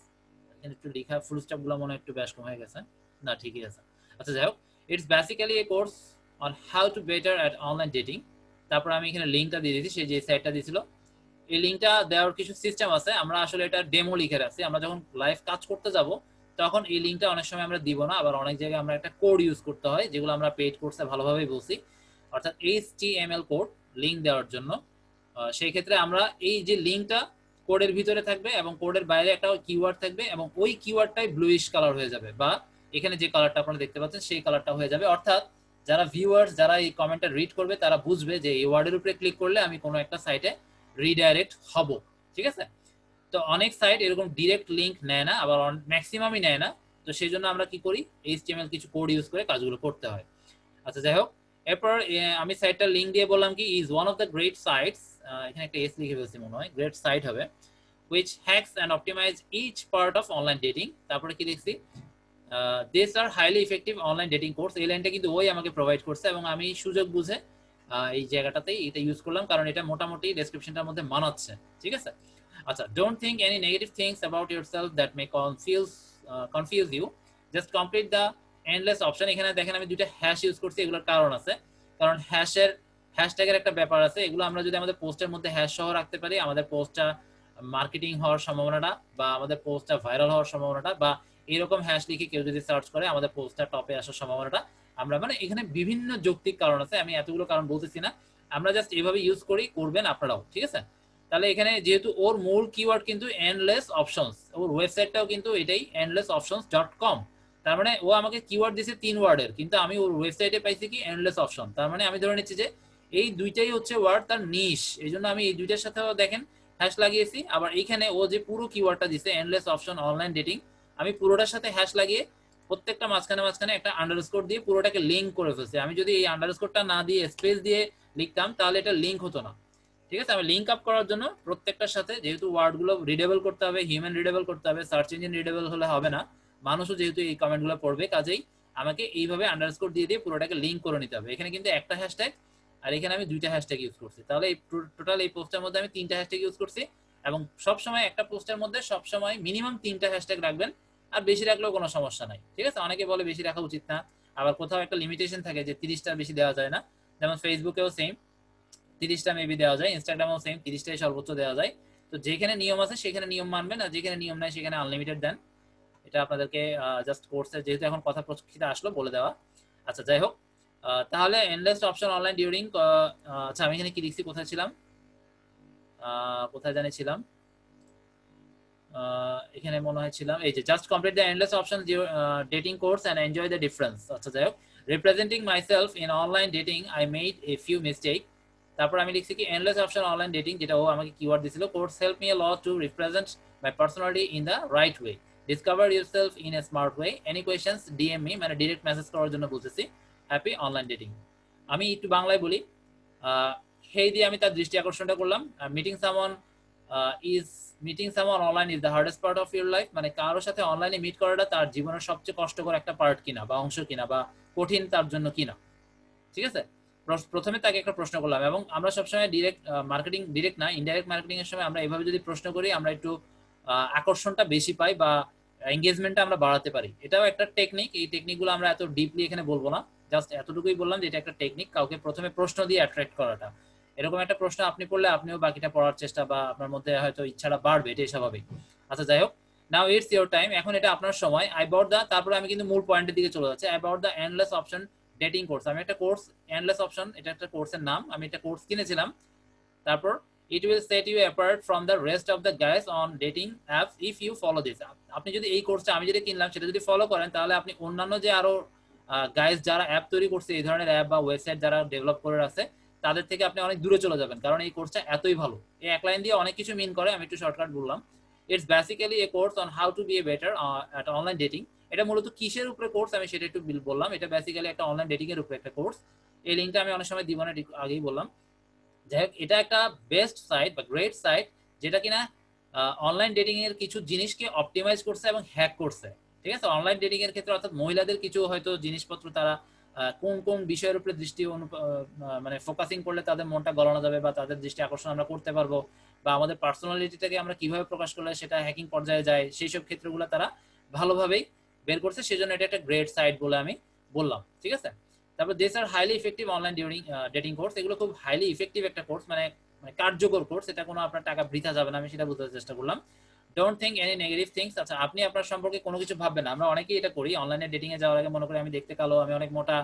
একটু লেখা ফুল স্টপ গুলো মনে একটু বেশ কম হয়ে গেছে, না ঠিকই আছে। আচ্ছা যাই হোক, it's basically a course on how to better at online dating. তারপর আমি এখানে লিঙ্কটা দিয়ে দিয়েছি, সে যে সাইটটা দিয়েছিল, এই লিঙ্কটা দেওয়ার কিছু সিস্টেম আছে, আমরা আসলে এটা ডেমো লিখে রাখছি, আমরা যখন লাইভ কাজ করতে যাব তখন এই লিঙ্কটা অনেক সময় আমরা দিব না, আবার অনেক জায়গায় আমরা একটা কোড ইউজ করতে হয়, যেগুলো আমরা পেইড কোর্সে ভালোভাবেই বলছি, অর্থাৎ HTML কোড লিঙ্ক দেওয়ার জন্য। সেই ক্ষেত্রে আমরা এই যে লিঙ্কটা কোডের ভিতরে থাকবে এবং কোডের বাইরে একটা কিওয়ার্ড থাকবে, এবং ওই কিওয়ার্ডটাই ব্লুইশ কালার হয়ে যাবে, বা এখানে যে কালারটা আপনারা দেখতে পাচ্ছেন সেই কালারটা হয়ে যাবে, অর্থাৎ যারা ভিউয়ার্স যারা এই কমেন্টটা রিড করবে তারা বুঝবে যে এই ওয়ার্ডের উপরে ক্লিক করলে আমি কোনো একটা সাইটে রিডাইরেক্ট হব, ঠিক আছে। তো অনেক সাইট এরকম ডিরেক্ট লিংক নেয় না, আবার ম্যাক্সিমামই নেয় না, তো সেই জন্য আমরা কি করি HTML কিছু কোড ইউজ করে কাজগুলো করতে হয়। আচ্ছা যাই হোক, এরপর আমি সাইটটার লিংক দিয়ে বললাম কি is one of the great sites, এখানে একটা এস লিখে ফেলছি মনে হয়, গ্রেট সাইট হবে, which hacks and optimize each part of online dating। তারপরে কি লিখছি, these are highly effective online dating course। এই লাইনটা কিন্তু ওই আমাকে প্রোভাইড করছে এবং আমি সুযোগ বুঝে এই জায়গাটাতেই এটা ইউজ করলাম, কারণ এটা মোটামুটি ডেসক্রিপশনটার মধ্যে মানাচ্ছে, ঠিক আছে। আচ্ছা, don't think any negative things about yourself that may confuse you, just complete the endless option. এখানে দেখেন আমি দুইটা হ্যাশ ইউজ করছি, এগুলোর কারণ আছে, কারণ হ্যাশট্যাগের একটা ব্যাপার আছে, এগুলো আমরা যদি আমাদের পোস্টের মধ্যে হ্যাশ সহ রাখতে পারি, আমাদের পোস্টটা মার্কেটিং হওয়ার সম্ভাবনাটা বা আমাদের পোস্টটা ভাইরাল হওয়ার সম্ভাবনাটা, বা এরকম হ্যাশ লিখে কেউ যদি সার্চ করে আমাদের পোস্টটা টপে আসার সম্ভাবনাটা, আমরা মানে এখানে বিভিন্ন যৌক্তিক কারণ আছে, আমি এতগুলো কারণ বলতেছি না, আমরা জাস্ট এইভাবে ইউজ করি, করবেন আপনারাও, ঠিক আছে। তাহলে এখানে যেহেতু ওর মূল কিওয়ার্ড কিন্তু এন্ডলেস অপশনস, ওর ওয়েবসাইটটাও কিন্তু এটাই endlessoptions.com, তার মানে ও আমাকে কিওয়ার্ড দিয়েছে 3 ওয়ার্ডের, কিন্তু আমি ওর ওয়েবসাইটে পাইছি কি এন্ডলেস অপশন, তার মানে আমি ধরে নিচ্ছি যে এই দুইটাই হচ্ছে ওয়ার্ড তার নিশ, এই জন্য আমি এই দুইটার সাথেও দেখেন হ্যাশ লাগিয়েছি। আবার এইখানে ও যে পুরো কিওয়ার্ডটা দিছে এন্ডলেস অপশন অনলাইন ডেটিং, আমি পুরোটার সাথে হ্যাশ লাগিয়ে প্রত্যেকটা মাঝখানে একটা আন্ডারস্কোর দিয়ে পুরোটাকে লিঙ্ক করে ফেলছি। আমি যদি এই আন্ডারস্কোরটা না দিয়ে স্পেস দিয়ে লিখতাম তাহলে এটা লিঙ্ক হতো না, ঠিক আছে। আমি লিঙ্ক আপ করার জন্য প্রত্যেকটার সাথে যেহেতু ওয়ার্ডগুলো রিডেবল করতে হবে, হিউম্যান রিডেবল করতে হবে, সার্চ ইঞ্জিন রিডেবল হলে হবে না, মানুষও যেহেতু এই কমেন্টগুলো পড়বে, কাজেই আমাকে এইভাবে আন্ডারস্কোর দিয়ে দিয়ে পুরোটাকে লিঙ্ক করে নিতে হবে। এখানে কিন্তু একটা হ্যাশট্যাগ আর এখানে আমি দুইটা হ্যাশট্যাগ ইউজ করছি, তাহলে এই টোটাল এই পোস্টের মধ্যে আমি 3টা হ্যাশট্যাগ ইউজ করছি। এবং সবসময় একটা পোস্টের মধ্যে সবসময় মিনিমাম 3টা হ্যাশট্যাগ রাখবেন, আর বেশি রাখলেও কোনো সমস্যা নাই, ঠিক আছে। অনেকে বলে বেশি রাখা উচিত না, আবার কোথাও একটা লিমিটেশন থাকে যে 30টার বেশি দেওয়া যায় না, যেমন ফেসবুকেও সেম 30টা মেবি দেওয়া যায়, ইনস্টাগ্রামেও সেম 30টাই সর্বোচ্চ দেওয়া যায়। তো যেখানে নিয়ম আছে সেখানে নিয়ম মানবেন, আর যেখানে নিয়ম নাই সেখানে আনলিমিটেড দেন। এটা আপনাদেরকে জাস্ট কোর্সে যেহেতু এখন কথা প্রশিক্ষিত আসলো বলে দেওয়া। আচ্ছা যাই হোক, তাহলে এন্ডলেস অপশন অনলাইন ডিউরিং, আচ্ছা আমি এখানে কি লিখছি, কোথায় ছিলাম, কোথায় জানিয়েছিলাম, এখানে মনে হয় ছিলাম এই যে just complete the endless option dating course and enjoy the difference. আচ্ছা যাই হোক, representing myself in online dating I made a few mistake. তারপর আমি লিখছি কি এন্ডলেস অপশন অনলাইন ডেটিং, যেটা ও আমাকে কিওয়ার্ড দিছিল, course help me a lot to represent my personality in the right way, discover yourself in a smart way, any questions DM me, মানে ডিরেক্ট মেসেজ করার জন্য বলতেছি। Happy online dating. আমি একটু বাংলায় বলি, হেই দিয়ে আমি তার দৃষ্টি আকর্ষণটা করলাম। Meeting someone is meeting someone online is the hardest part of your life, মানে কারোর সাথে অনলাইনে মিট করাটা তার জীবনের সবচেয়ে কষ্টকর একটা পার্ট কিনা বা অংশ কিনা বা কঠিন তার জন্য কিনা। ঠিক আছে, প্রথমে তাকে একটা প্রশ্ন করলাম, এবং আমরা সবসময় ডিরেক্ট মার্কেটিং, ডিরেক্ট না ইনডাইরেক্ট মার্কেটিং এর সময় আমরা এভাবে যদি প্রশ্ন করি আমরা একটু আকর্ষণটা বেশি পাই বা এঙ্গেজমেন্টটা আমরা বাড়াতে পারি। এটাও একটা টেকনিক, এই টেকনিকগুলো আমরা এত ডিপলি এখানে বলবো না, জাস্ট এতটুকুই বললাম যে এটা একটা টেকনিক, কাউকে প্রথমে প্রশ্ন দিয়ে অ্যাট্রাক্ট করাটা। এরকম একটা প্রশ্ন আপনি পড়লে আপনিও বাকিটা পড়ার চেষ্টা বা আপনার মধ্যে হয়তো ইচ্ছাটা বাড়বে, এটাই স্বাভাবিক। আচ্ছা যাই হোক, নাও ইটস ইওর টাইম, এখন এটা আপনার সময়। আই বট দা, তারপরে আমি কিন্তু মূল পয়েন্টের দিকে চলে যাচ্ছি। I bought the endless option dating course, আমি একটা কোর্স, এন্ডলেস অপশন এটা একটা কোর্সের নাম, আমি একটা কোর্স কিনেছিলাম। তারপর it will set you apart from the rest of the guys on dating apps if you follow this. আপনি যদি এই কোর্সটা আমি যেটা কিনলাম সেটা যদি ফলো করেন, তাহলে আপনি অন্যান্য যে আরো গাইস যারা অ্যাপ তৈরি করছে, এই ধরনের অ্যাপ বা ওয়েবসাইট যারা ডেভেলপ করে আছে, তাদের থেকে আপনি অনেক দূরে চলে যাবেন, কারণ এই কোর্সটা এতই ভালো। এই এক লাইন দিয়ে অনেক কিছু মিন করে, আমি একটু শর্টকাট বললাম। It's basically a course on how to be a better at online dating. এটা মূলত কিসের উপরে কোর্স আমি সেটা একটু বললাম। এটা বেসিক্যালি একটা অনলাইন ডেটিং এর উপরে একটা কোর্স। এই লিঙ্কটা আমি অনেক সময় দিব না, আগেই বললাম। যাই হোক, এটা একটা বেস্ট সাইট বা গ্রেট সাইট, যেটা কিনা অনলাইন ডেটিং এর কিছু জিনিসকে অপটিমাইজ করছে এবং হ্যাক করছে। ঠিক আছে, অনলাইন ডেটিং এর ক্ষেত্রে অর্থাৎ মহিলাদের কিছু হয়তো জিনিসপত্র তারা কোন কোন বিষয়ের উপরে দৃষ্টি মানে ফোকাসিং করলে তাদের মনটা গলানো যাবে বা তাদের দৃষ্টি আকর্ষণ আমরা করতে পারবো, বা আমাদের পার্সোনালিটিটাকে আমরা কিভাবে প্রকাশ করলে সেটা হ্যাকিং পর্যায়ে যায়, সেই সব ক্ষেত্রগুলো তারা ভালোভাবেই বের করছে। সেজন্য এটা একটা গ্রেট সাইট বলে আমি বললাম। ঠিক আছে, তারপর this are highly effective online during dating course, এগুলো খুব হাইলি ইফেক্টিভ একটা কোর্স, মানে কার্যকর কোর্স, এটা কোনো আপনার টাকা বৃথা যাবে না, আমি সেটা বলতে চেষ্টা করলাম। Don't think any negative things. আচ্ছা, আপনি আপনার সম্পর্কে কোনো কিছু ভাববেন না। আমরা অনেকেই এটা করি, অনলাইনে ডেটিং এ যাওয়ার আগে মনে করি আমি দেখতে কালো, আমি অনেক মোটা,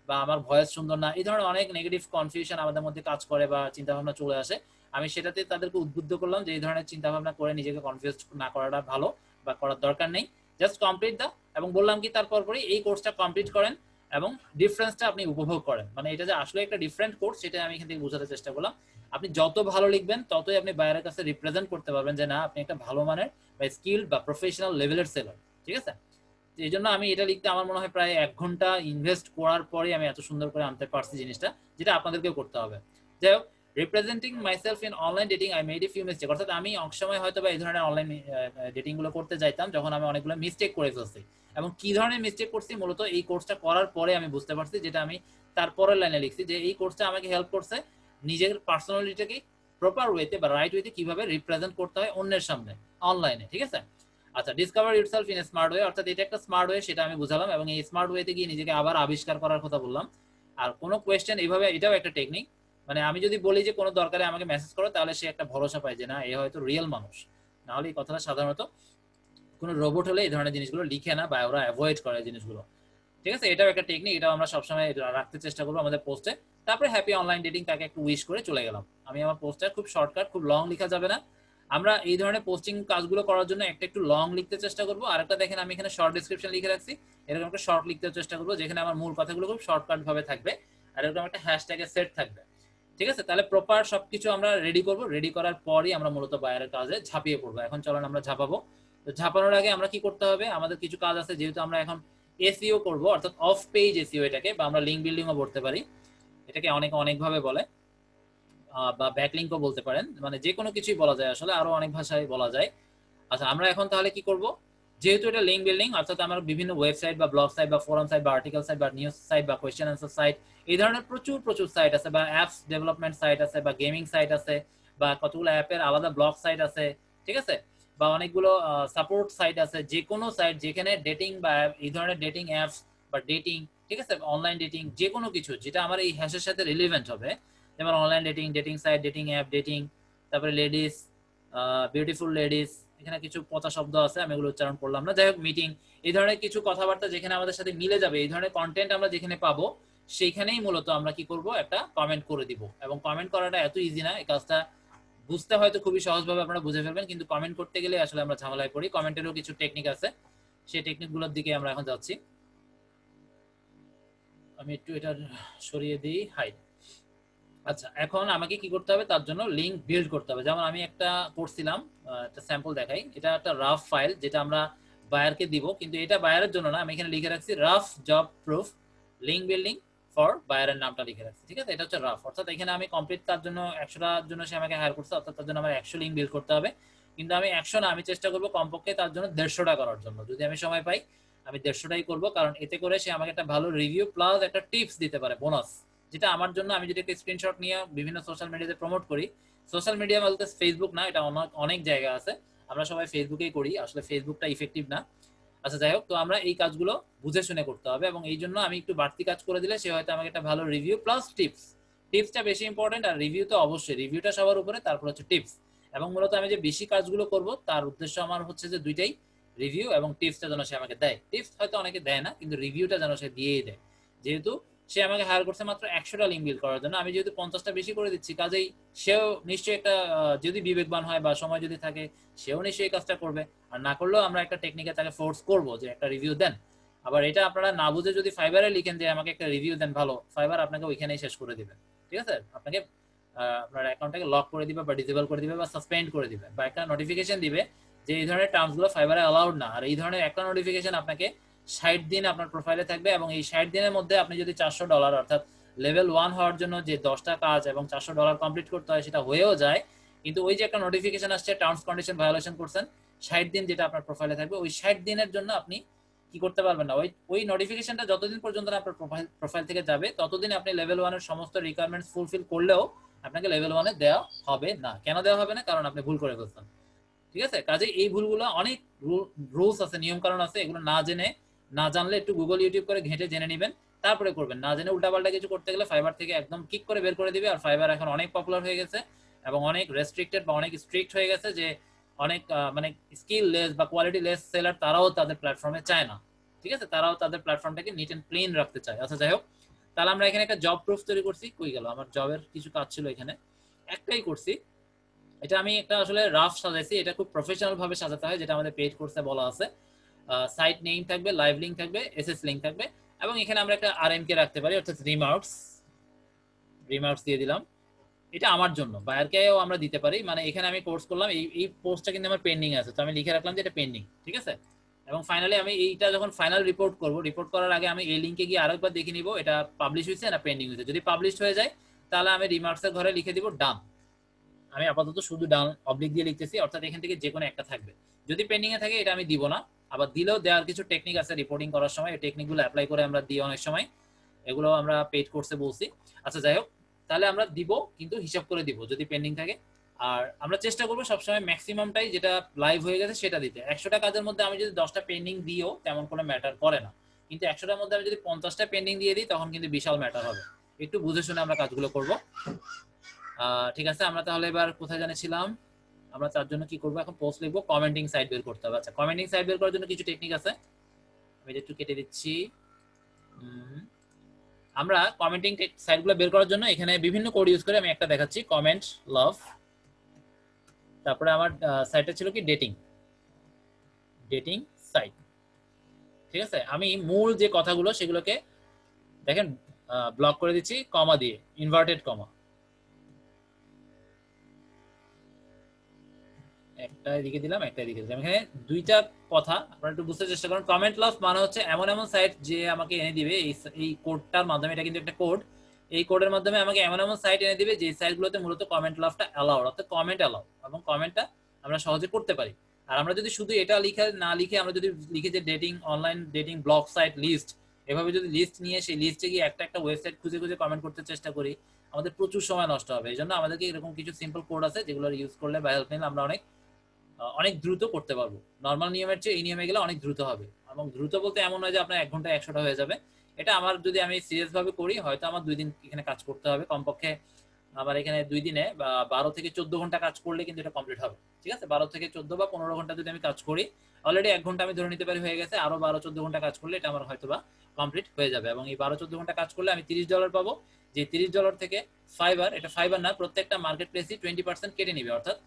বা আমার ভয়েস সুন্দর না, এই ধরনের অনেক নেগেটিভ কনফিউশন আমাদের মধ্যে কাজ করে বা চিন্তা ভাবনা চলে আসে। আমি সেটাতে তাদেরকে উদ্বুদ্ধ করলাম যে এই ধরনের চিন্তা ভাবনা করে নিজেকে কনফিউজ না করাটা ভালো বা করার দরকার নেই, জাস্ট কমপ্লিট দা। এবং বললাম কি তারপর পরই এই কোর্সটা কমপ্লিট করেন এবং ডিফারেন্সটা আপনি উপভোগ করেন, মানে এটা যে আসলে একটা ডিফারেন্ট কোর্স সেটা আমি এখান থেকে বোঝাতে চেষ্টা করলাম। আপনি যত ভালো লিখবেন ততই আপনি বাইরের কাছে রিপ্রেজেন্ট করতে পারবেন যে না, আপনি একটা ভালো মানের বা স্কিলড বা প্রফেশনাল লেভেলের সেলার। ঠিক আছে, এই জন্য আমি এটা লিখতে আমার মনে হয় প্রায় 1 ঘন্টা ইনভেস্ট করার পরে আমি এত সুন্দর করে আনতে পারছি জিনিসটা, যেটা আপনাদেরকেও করতে হবে। যাই হোক, representing myself in online dating I made a few mistake, অর্থাৎ আমি অনেক সময় হয়তো বা এই ধরনের অনলাইন ডেটিং গুলো করতে যাইতাম যখন আমি অনেকগুলো মিস্টেক করে ফেলছি। এবং কি ধরনের মিস্টেক করছি মূলত এই কোর্সটা করার পরে আমি বুঝতে পারছি, যেটা আমি তারপরের লাইনে লিখছি, যে এই কোর্সটা আমাকে হেল্প করছে নিজের পার্সোনালিটিকে প্রপার ওয়েতে বা রাইট ওয়েতে কিভাবে রিপ্রেজেন্ট করতে হয় অন্যের সামনে অনলাইনে। ঠিক আছে, আচ্ছা, discover yourself in smart way, অর্থাৎ এটা একটা স্মার্ট ওয়ে, সেটা আমি বুঝালাম, এবং এই স্মার্ট ওয়েতে গিয়ে নিজেকে আবার আবিষ্কার করার কথা বললাম। আর কোনো কোয়েশ্চেন এইভাবে, এটাও একটা টেকনিক, মানে আমি যদি বলি যে কোনো দরকারে আমাকে মেসেজ করো, তাহলে সে একটা ভরসা পায় যে না, এ হয়তো রিয়েল মানুষ। নাহলে এই কথাটা সাধারণত কোনো রোবট হলে এই ধরনের জিনিসগুলো লিখে না বা ওরা অ্যাভয়েড করে জিনিসগুলো। ঠিক আছে, এটাও একটা টেকনিক, এটাও আমরা সবসময় রাখতে চেষ্টা করবো আমাদের পোস্টে। তারপরে হ্যাপি অনলাইন ডেটিং, তাকে একটু উইশ করে চলে গেলাম। আমি আমার পোস্টটা খুব শর্টকাট, খুব লং লেখা যাবে না। আমরা এই ধরনের পোস্টিং কাজগুলো করার জন্য একটা একটু লং লিখতে চেষ্টা করবো। আরেকটা দেখেন আমি এখানে শর্ট ডিসক্রিপশন লিখে রাখছি, এরকম একটা শর্ট লিখতে চেষ্টা করবো যেখানে আমার মূল কথাগুলো খুব শর্টকাট ভাবে থাকবে, আর এরকম একটা হ্যাশট্যাগে সেট থাকবে। ঠিক আছে, তাহলে প্রপার সবকিছু আমরা রেডি করবো, রেডি করার পরই আমরা মূলত বাইরের কাজে ঝাঁপিয়ে পড়বো। এখন চলেন আমরা ঝাঁপাবো। তো ঝাঁপানোর আগে আমরা কি করতে হবে, আমাদের কিছু কাজ আছে, যেহেতু আমরা এখন এসইও করব, অর্থাৎ অফ পেজ এসইও এটাকে, বা আমরা লিঙ্ক বিল্ডিংও বলতে পারি, এটাকে অনেকে অনেকভাবে বলে, বা ব্যাকলিংকও বলতে পারেন, মানে যে কোনো কিছুই বলা যায়, আসলে আরো অনেক ভাষায় বলা যায়। আচ্ছা, আমরা এখন তাহলে কি করব, যেহেতু এটা লিঙ্ক বিল্ডিং, অর্থাৎ আমার বিভিন্ন ওয়েবসাইট বা ব্লগ সাইট বা ফোরাম সাইট বা আর্টিকেল সাইট বা নিউজ সাইট বা কোয়েশ্চেন আনসার সাইট, এই ধরনের প্রচুর প্রচুর সাইট আছে, বা অ্যাপস ডেভেলপমেন্ট সাইট আছে, বা গেমিং সাইট আছে, বা কতগুলো অ্যাপের আলাদা ব্লগ সাইট আছে। ঠিক আছে, বা অনেকগুলো সাপোর্ট সাইট আছে, যে কোনো সাইট যেখানে ডেটিং বা এই ধরনের ডেটিং অ্যাপস বা ডেটিং, ঠিক আছে, অনলাইন ডেটিং, যে কোনো কিছু যেটা আমার এই হ্যাশের সাথে রিলেভেন্ট হবে, যেমন online dating, dating site, dating app, dating, তারপরে লেডিস, বিউটিফুল লেডিস, এখানে কিছু পচা শব্দ আছে আমি এগুলো উচ্চারণ করলাম না। যাই হোক, মিটিং, এই ধরনের কিছু কথাবার্তা যেখানে আমাদের সাথে মিলে যাবে, এই ধরনের কন্টেন্ট আমরা যেখানে পাবো সেইখানেই মূলত আমরা কি করব, একটা কমেন্ট করে দিব। এবং কমেন্ট করাটা এত ইজি না, এই কাজটা বুঝতে হয়তো খুবই সহজভাবে আপনারা বুঝে ফেলবেন, কিন্তু কমেন্ট করতে গেলে আসলে আমরা ঝামেলায় পড়ি। কমেন্টেরও কিছু টেকনিক আছে, সেই টেকনিকগুলোর দিকে আমরা এখন যাচ্ছি। আমি একটু এটা সরিয়ে দিই, হাইড। আচ্ছা, এখন আমাকে কি করতে হবে, তার জন্য লিংক বিল্ড করতে হবে। যেমন আমি একটা করছিলাম, একটা স্যাম্পল দেখাই। এটা একটা রাফ ফাইল যেটা আমরা বায়ারকে দিব, কিন্তু এটা বায়ারের জন্য না, আমি এখানে লিখে রাখছি rough job proof link building for বায়ারের নামটা লিখে রাখছি, ঠিক আছে? এটা হচ্ছে রাফ, অর্থাৎ এখানে আমি কমপ্লিট তার জন্য 100টার জন্য সে আমাকে হায়ার করছে, অর্থাৎ তার জন্য আমার 100 লিংক বিল্ড করতে হবে। কিন্তু আমি 100 না, আমি চেষ্টা করবো কমপক্ষে তার জন্য 150টা করার জন্য। যদি আমি সময় পাই আমি 150টাই করবো, কারণ এতে করে সে আমাকে একটা ভালো রিভিউ প্লাস একটা টিপস দিতে পারে, বোনাস। যেটা আমার জন্য, আমি যদি একটা স্ক্রিনশট নিয়ে বিভিন্ন সোশ্যাল মিডিয়াতে প্রমোট করি, সোশ্যাল মিডিয়া বলতে ফেসবুক না, এটা অনেক জায়গা আছে, আমরা সবাই ফেসবুকেই করি, আসলে ফেসবুকটা ইফেক্টিভ না। আচ্ছা যাই হোক, তো আমরা এই কাজগুলো বুঝে শুনে করতে হবে, এবং এই জন্য আমি একটু বাড়তি কাজ করে দিলে সে হয়তো আমাকে একটা ভালো রিভিউ প্লাস টিপস, টিপসটা বেশি ইম্পর্টেন্ট, আর রিভিউ তো অবশ্যই, রিভিউটা সবার উপরে, তারপর হচ্ছে টিপস। এবং মূলত আমি যে বেশি কাজগুলো করব তার উদ্দেশ্য আমার হচ্ছে যে দুইটাই, রিভিউ এবং টিপসটা যেন সে আমাকে দেয়। টিপস হয়তো অনেকে দেয় না, কিন্তু রিভিউটা যেন সে দিয়েই দেয়। যেহেতু সে আমাকে হায়ার করছে মাত্র 100টা লিঙ্ক বিল্ড করার জন্য, আমি যেহেতু 50টা বেশি করে দিচ্ছি, কাজেই সেও নিশ্চয়ই একটা, যদি বিবেকবান হয় বা সময় যদি থাকে, সেও নিশ্চয়ই এই কাজটা করবে। আর না করলেও আমরা একটা টেকনিকে তাকে ফোর্স করব যে একটা রিভিউ দেন। আবার এটা আপনারা না বুঝে যদি ফাইবারে লিখেন যে আমাকে একটা রিভিউ দেন, ভালো, ফাইবার আপনাকে ওইখানেই শেষ করে দিবে, ঠিক আছে? আপনাকে আপনার অ্যাকাউন্টটাকে লক করে দিবে বা ডিসেবল করে দিবে বা সাসপেন্ড করে দিবে, বা একটা নোটিফিকেশন দিবে যে এই ধরনের টার্মসগুলো ফাইবারে অ্যালাউড না। আর এই ধরনের একটা নোটিফিকেশন আপনাকে 60 দিন আপনার প্রোফাইলে থাকবে, এবং এই 60 দিনের মধ্যে আপনি যদি $400, অর্থাৎ লেভেল 1 হওয়ার জন্য যে 10টা কাজ এবং $400 কমপ্লিট করতে হয় সেটা হয়েও যায়, কিন্তু ওই যে একটা নোটিফিকেশন আসছে টার্মস কন্ডিশন ভায়োলেশন করছেন, 60 দিন যেটা আপনার প্রোফাইলে থাকবে, ওই 60 দিনের জন্য আপনি কি করতে পারবেন না, ওই নোটিফিকেশনটা যতদিন পর্যন্ত আপনার প্রোফাইল থেকে যাবে ততদিন আপনি লেভেল 1 এর সমস্ত রিকোয়ারমেন্টস ফুলফিল করলেও আপনাকে লেভেল 1 এ দেওয়া হবে না। কেন দেওয়া হবে না? কারণ আপনি ভুল করে ফেলছেন, ঠিক আছে? কাজে এই ভুলগুলো, অনেক রুলস আছে, নিয়ম কারণ আছে, এগুলো না জেনে, না জানলে একটু গুগল ইউটিউব করে ঘেঁটে জেনে নেবেন, তারপরে করবেন। না জেনে উল্টাপাল্টা কিছু করতে গেলে ফাইবার থেকে একদম কিক করে বের করে দিবে। আর ফাইবার এখন অনেক পপুলার হয়ে গেছে এবং অনেক রেস্ট্রিক্টেড বা অনেক স্ট্রিক্ট হয়ে গেছে, যে অনেক মানে স্কিল লেস বা কোয়ালিটি লেস সেলার তারাও তাদের প্ল্যাটফর্মে চায় না, ঠিক আছে? তারাও তাদের প্ল্যাটফর্মটাকে নিট এন্ড ক্লিন রাখতে চায়। আচ্ছা যাই হোক, তাহলে আমরা এখানে একটা জব প্রুফ তৈরি করছি। কই গেল আমার জবের কিছু কাজ ছিল, এখানে একটাই করছি। এটা আমি একটা আসলে রাফ সাজাইছি, এটা খুব প্রফেশনাল ভাবে সাজাতে হয়, যেটা আমাদের পেজ কোর্সে বলা আছে। সাইট নেম থাকবে, লাইভ লিংক থাকবে, এসএস লিংক থাকবে, এবং এখানে আমরা একটা আরএমকে রাখতে পারি, অর্থাৎ রিমার্কস দিয়ে দিলাম। এটা আমার জন্য, বায়ারকেও আমরা দিতে পারি। মানে এখানে আমি কোর্স করলাম, এই পোস্টটা কিন্তু আমার পেন্ডিং আছে, তো আমি লিখে রাখলাম যে এটা পেন্ডিং, ঠিক আছে? এবং ফাইনালি আমি এইটা যখন ফাইনাল রিপোর্ট করব, রিপোর্ট করার আগে আমি এই লিংকে গিয়ে আরেকবার দেখে নিব এটা পাবলিশ হয়েছে না পেন্ডিং হয়েছে। যদি পাবলিশ হয়ে যায় তাহলে আমি রিমার্কসের ঘরে লিখে দিব ডান। আমি আপাতত শুধু ডান অবলিক দিয়ে লিখতেছি, অর্থাৎ এখান থেকে যে কোনো একটা থাকবে। যদি পেন্ডিং এ থাকে এটা আমি দিব না। আবার দিলেও দেওয়ার কিছু টেকনিক আছে রিপোর্টিং করার সময়, এই টেকনিকগুলো অ্যাপ্লাই করে আমরা দিই অনেক সময়, এগুলো আমরা পেইড কোর্সে বলছি। আচ্ছা যাই হোক, তাহলে আমরা দিব, কিন্তু হিসাব করে দিব যদি পেন্ডিং থাকে। আর আমরা চেষ্টা করবো সবসময় ম্যাক্সিমামটাই যেটা লাইভ হয়ে গেছে সেটা দিতে। 100টা কাজের মধ্যে আমি যদি 10টা পেন্ডিং দিও তেমন কোনো ম্যাটার করে না, কিন্তু 100টার মধ্যে আমি যদি 50টা পেন্ডিং দিয়ে দিই তখন কিন্তু বিশাল ম্যাটার হবে। একটু বুঝে শুনে আমরা কাজগুলো করব। ঠিক আছে, আমরা তাহলে এবার কোথায় জানিয়েছিলাম, আমরা তার জন্য কি করবো, এখন পোস্ট লিখবো, কমেন্টিং সাইট বের করতে হবে। আচ্ছা, কমেন্টিং সাইট বের করার জন্য কিছু টেকনিক আছে, আমি একটু কেটে দিচ্ছি। আমরা কমেন্টিং সাইটগুলো বের করার জন্য এখানে বিভিন্ন কোড ইউজ করে, আমি একটা দেখাচ্ছি, কমেন্ট লাভ। তারপরে আমার সাইটটা ছিল কি ডেটিং সাইট, ঠিক আছে? আমি মূল যে কথাগুলো সেগুলোকে দেখেন ব্লক করে দিচ্ছি কমা দিয়ে, ইনভার্টেড কমা, একটা এদিকে দিলাম একটা এদিকে দিলাম। এখানে দুইটা কথা আপনারা একটু বুঝতে চেষ্টা করুন। কমেন্ট লাভ মানে হচ্ছে এমন এমন সাইট যে আমাকে এনে দিবে, এই কোডটার মাধ্যমে, এটা কিন্তু একটা কোড, এই কোডের মাধ্যমে আমাকে এমন এমন সাইট এনে দিবে যে সাইটগুলোতে মূলত কমেন্ট লাভটা অ্যালাউড, অর্থাৎ কমেন্ট অ্যালাউ, এবং কমেন্টটা আমরা সহজে করতে পারি। আর আমরা যদি শুধু এটা না লিখে আমরা যদি লিখি যে dating online dating blog site list, এভাবে যদি লিস্ট নিয়ে সেই লিস্টে গিয়ে একটা একটা ওয়েবসাইট খুঁজে খুঁজে কমেন্ট করতে চেষ্টা করি, আমাদের প্রচুর সময় নষ্ট হবে। এই জন্য আমাদেরকে এরকম কিছু সিম্পল কোড আছে যেগুলো ইউজ করলে বা হেল্প নিলে আমরা অনেক দ্রুত করতে পারবো। নর্মাল নিয়মের চেয়ে এই নিয়মে গেলে অনেক দ্রুত হবে, এবং দ্রুত বলতে এমন নয় যে আপনার 1 ঘন্টায় 100টা হয়ে যাবে। এটা আমার যদি আমি সিরিয়াস ভাবে করি হয়তো আমার 2 দিন এখানে কাজ করতে হবে কমপক্ষে। আমার এখানে 2 দিনে বা 12 থেকে 14 ঘন্টা কাজ করলে কিন্তু এটা কমপ্লিট হবে। ঠিক আছে, 12 থেকে 14 বা 15 ঘন্টা যদি আমি কাজ করি, অলরেডি 1 ঘন্টা আমি ধরে নিতে পারি হয়ে গেছে, আরো 12-14 ঘন্টা কাজ করলে এটা আমার হয়তোবা কমপ্লিট হয়ে যাবে। এবং এই 12-14 ঘন্টা কাজ করলে আমি $30 পাবো, যে $30 থেকে ফাইবার, এটা ফাইবার না, প্রত্যেকটা মার্কেট প্লেসই 20% কেটে নিবে, অর্থাৎ